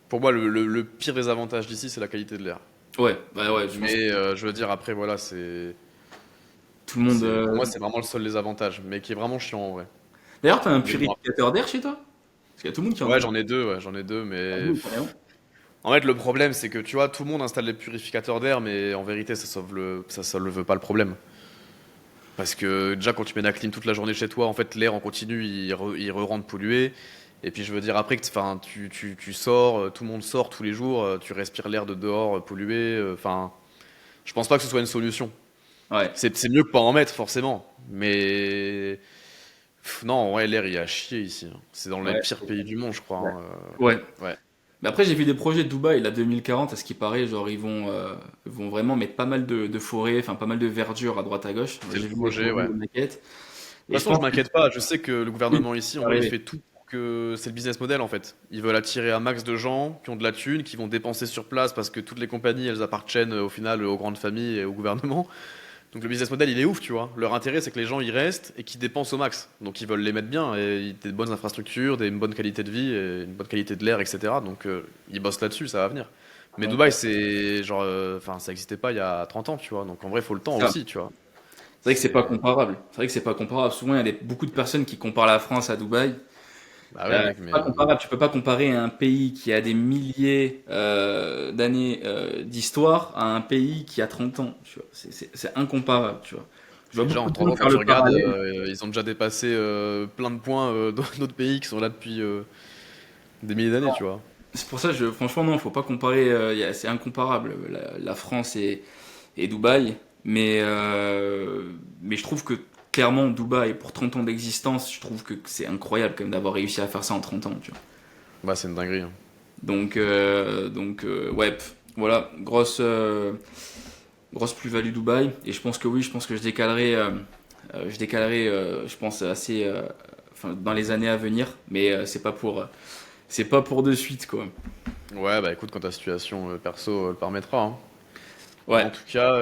Pour moi, le pire des avantages d'ici, c'est la qualité de l'air. Ouais, bah ouais, je pense que Mais je veux dire, après, voilà, tout le monde. pour moi, c'est vraiment le seul des avantages, mais qui est vraiment chiant en vrai. D'ailleurs, t'as un Mais bon, purificateur d'air chez toi? Parce qu'il y a tout le monde qui en a. ouais, j'en ai deux, Ah mais oui, carrément. en fait, le problème, c'est que tu vois, tout le monde installe des purificateurs d'air, mais en vérité, ça solve pas le problème. Parce que déjà, quand tu mets la clim toute la journée chez toi, en fait, l'air en continu, il re-rentre pollué. Et puis, je veux dire, après, enfin, tu sors, tout le monde sort tous les jours, tu respires l'air de dehors pollué. Enfin, je pense pas que ce soit une solution. Ouais. C'est mieux que pas en mettre, forcément. Mais non, ouais, l'air, il y a à chier ici, hein. C'est dans les Ouais. pires pays du monde, je crois, Ouais. hein. Ouais. Ouais. Mais après, j'ai vu des projets de Dubaï, là, 2040, à ce qui paraît, genre, ils vont vraiment mettre pas mal de forêts, enfin, pas mal de verdure à droite à gauche. C'est le J'ai vu des projet, photos, ouais. De des maquettes. toute Et je façon, je pense que m'inquiète pas. Je sais que le oui, gouvernement ici, ça en va vrai, il arriver. fait tout pour que c'est le business model en fait. Ils veulent attirer un max de gens qui ont de la thune, qui vont dépenser sur place parce que toutes les compagnies, elles appartiennent au final aux grandes familles et au gouvernement. Donc le business model, il est ouf, tu vois. Leur intérêt, c'est que les gens y restent et qu'ils dépensent au max. Donc ils veulent les mettre bien et des bonnes infrastructures, une bonne qualité de vie, et une bonne qualité de l'air, etc. Donc ils bossent là-dessus, ça va venir. Mais Donc, Dubaï, c'est genre, enfin, ça n'existait pas il y a 30 ans, tu vois. Donc en vrai, il faut le temps ça. aussi, tu vois. C'est vrai que c'est pas C'est comparable. C'est vrai que c'est pas comparable. Souvent, il y a beaucoup de personnes qui comparent la France à Dubaï. Bah ouais, mec, C'est mais pas comparable. Tu peux pas comparer un pays qui a des milliers d'années d'histoire à un pays qui a 30 ans. Tu vois. C'est incomparable. Tu vois. Je vois déjà beaucoup en de 30 gens ans, quand faire tu le regardes, parallèle. ils ont déjà dépassé plein de points d'autres pays qui sont là depuis des milliers d'années, tu vois. C'est pour ça, franchement, non, faut pas comparer. C'est incomparable, la France et Dubaï. Mais je trouve que clairement, Dubaï, pour 30 ans d'existence, je trouve que c'est incroyable quand même d'avoir réussi à faire ça en 30 ans. Tu vois. Bah, c'est une dinguerie, hein. Ouais, voilà, grosse plus-value Dubaï. Et je pense que oui, je pense que je pense assez, enfin, dans les années à venir. Mais c'est pas pour de suite, quoi. Ouais, bah écoute, quand ta situation perso le permettra, hein. En Ouais. tout cas,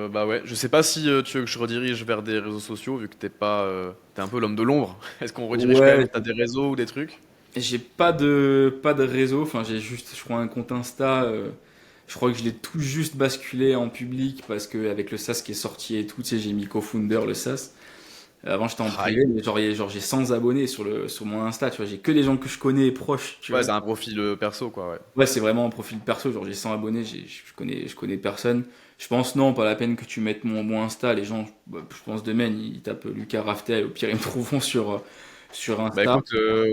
bah ouais, je sais pas si tu veux que je redirige vers des réseaux sociaux, vu que t'es un peu l'homme de l'ombre. Est-ce qu'on redirige quand Ouais, même, t'as des réseaux ou des trucs? j'ai pas de réseau, enfin j'ai juste, je crois, un compte Insta. Je crois que je l'ai tout juste basculé en public parce que avec le SaaS qui est sorti et tout, tu sais, j'ai mis co-founder le SaaS. Avant j'étais en Aïe. privé, mais genre j'ai 100 abonnés sur mon Insta, tu vois, j'ai que des gens que je connais et proches, tu Ouais, vois. c'est un profil perso, quoi, ouais. Ouais, c'est vraiment un profil perso, genre j'ai 100 abonnés, je connais personne. Je pense non, pas la peine que tu mettes mon Insta, les gens, je pense demain, ils tapent Lucas Raftel, au pire ils me trouveront sur Bah Insta. écoute,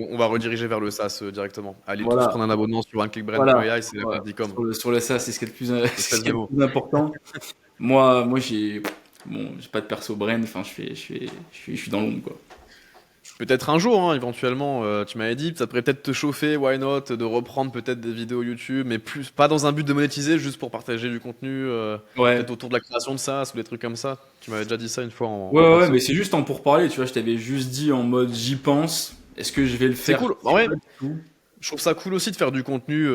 on va rediriger vers le SaaS directement. Allez tous Voilà, prendre un abonnement sur voilà, oneclickbrand.ai, c'est la voilà. Compticom. Sur le ça, c'est ce qui est le plus, c'est ce Espèce qui est de le mot. plus important. Moi, j'ai pas de perso brain. Enfin, je suis dans l'ombre, quoi. Peut-être un jour, hein, éventuellement, tu m'avais dit, ça pourrait peut-être te chauffer, why not, de reprendre peut-être des vidéos YouTube, mais plus pas dans un but de monétiser, juste pour partager du contenu, Ouais, peut-être autour de la création de SaaS ou des trucs comme ça. Tu m'avais déjà dit ça une fois en ouais, mais perso. c'est juste en pourparler, tu vois. Je t'avais juste dit en mode j'y pense. Est-ce que je vais le C'est faire? cool. Je En sais vrai, pas du tout. je trouve ça cool aussi de faire du contenu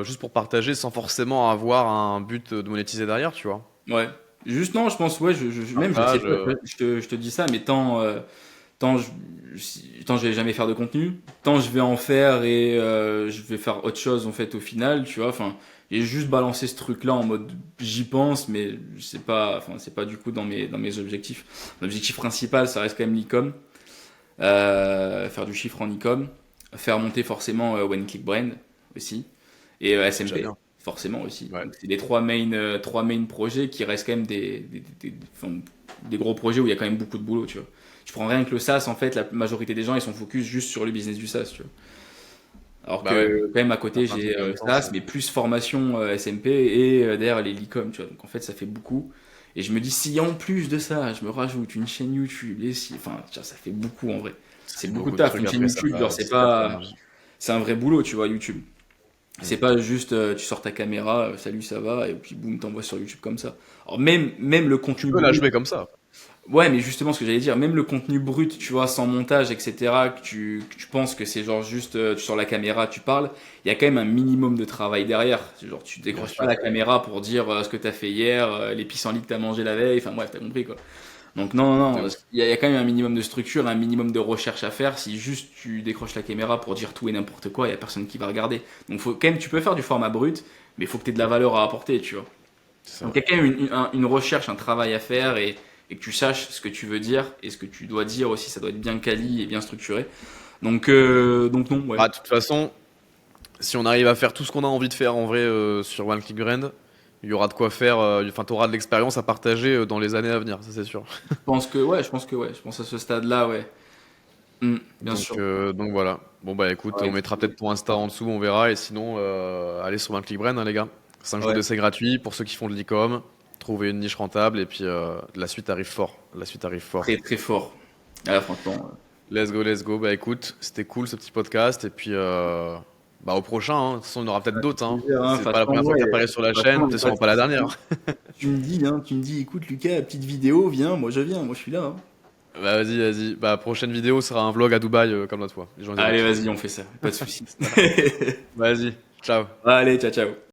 juste pour partager sans forcément avoir un but de monétiser derrière, tu vois. Ouais. Juste non, je pense, ouais, même je sais Partage. pas, je te dis ça, mais tant tant je vais jamais faire de contenu, tant je vais en faire et je vais faire autre chose en fait au final, tu vois. Enfin, j'ai juste balancé ce truc-là en mode j'y pense, mais c'est pas, enfin, c'est pas du coup dans mes objectifs. L'objectif principal, ça reste quand même l'e-com, faire du chiffre en e-com, faire monter forcément One Click Brand aussi et C'est déjà SMP bien. forcément aussi. Ouais. Donc c'est les trois main projets qui restent quand même enfin, des gros projets où il y a quand même beaucoup de boulot, tu vois. Tu prends rien que le SaaS, en fait, la majorité des gens ils sont focus juste sur le business du SaaS, tu vois. Alors Bah ouais. que quand même à Faire côté plein de trucs j'ai en même temps, SaaS c'est. mais plus formation SMP et derrière les Licom, tu vois. Donc en fait ça fait beaucoup. Et je me dis si en plus de ça je me rajoute une chaîne YouTube, enfin tu vois, ça fait beaucoup en vrai. Ça C'est fait beaucoup de beaucoup de taf. trucs Une chaîne après, YouTube, genre ça capte l'énergie. c'est un vrai boulot, tu vois, YouTube. C'est Mm. pas juste tu sors ta caméra, salut ça va, et puis boum, t'envoies sur YouTube comme ça. Alors même le Tu contenu peux la brut, jouer comme ça. ouais, mais justement ce que j'allais dire, même le contenu brut, tu vois, sans montage, etc., que tu penses que c'est genre juste tu sors la caméra, tu parles, il y a quand même un minimum de travail derrière. C'est genre tu Bien décroches pas sûr. la caméra pour dire ce que t'as fait hier, les pissenlits que t'as mangé la veille, enfin bref, t'as compris quoi. Donc De non, ouf. il y a quand même un minimum de structure, un minimum de recherche à faire. Si juste tu décroches la caméra pour dire tout et n'importe quoi, il y a personne qui va regarder. Donc faut quand même, tu peux faire du format brut, mais il faut que tu aies de la valeur à apporter, tu vois. C'est Donc vrai. il y a quand même une recherche, un travail à faire et que tu saches ce que tu veux dire et ce que tu dois dire aussi, ça doit être bien quali et bien structuré. Donc non, ouais. Bah, de toute façon, si on arrive à faire tout ce qu'on a envie de faire en vrai sur One Click Brand, il y aura de quoi faire. Enfin, tu auras de l'expérience à partager dans les années à venir, ça c'est sûr. Je pense à ce stade-là, ouais. Bien sûr. Donc voilà. Bon bah écoute, on Ouais, mettra peut-être ton Insta en dessous, on verra. Et sinon, allez sur One Click Brand, hein, les gars. 5 jours ouais. d'essai gratuit pour ceux qui font de l'e-com. Trouver une niche rentable et puis la suite arrive fort. La suite arrive fort. Très très fort. Ah, franchement. Let's go, let's go. Bah écoute, c'était cool ce petit podcast. Et puis bah au prochain, hein. De toute façon, il y en aura peut-être d'autres, hein. Plaisir, hein. C'est pas la première fois que tu apparais sur la chaîne, t'es sûrement pas la dernière. Tu me dis, écoute Lucas, petite vidéo, viens, moi je suis là. Hein. Bah vas-y, vas-y. Bah prochaine vidéo sera un vlog à Dubaï comme la fois. Les gens ils auront Allez, kiffé. vas-y, on fait ça, pas de soucis. Vas-y, ciao. Allez, ciao, ciao.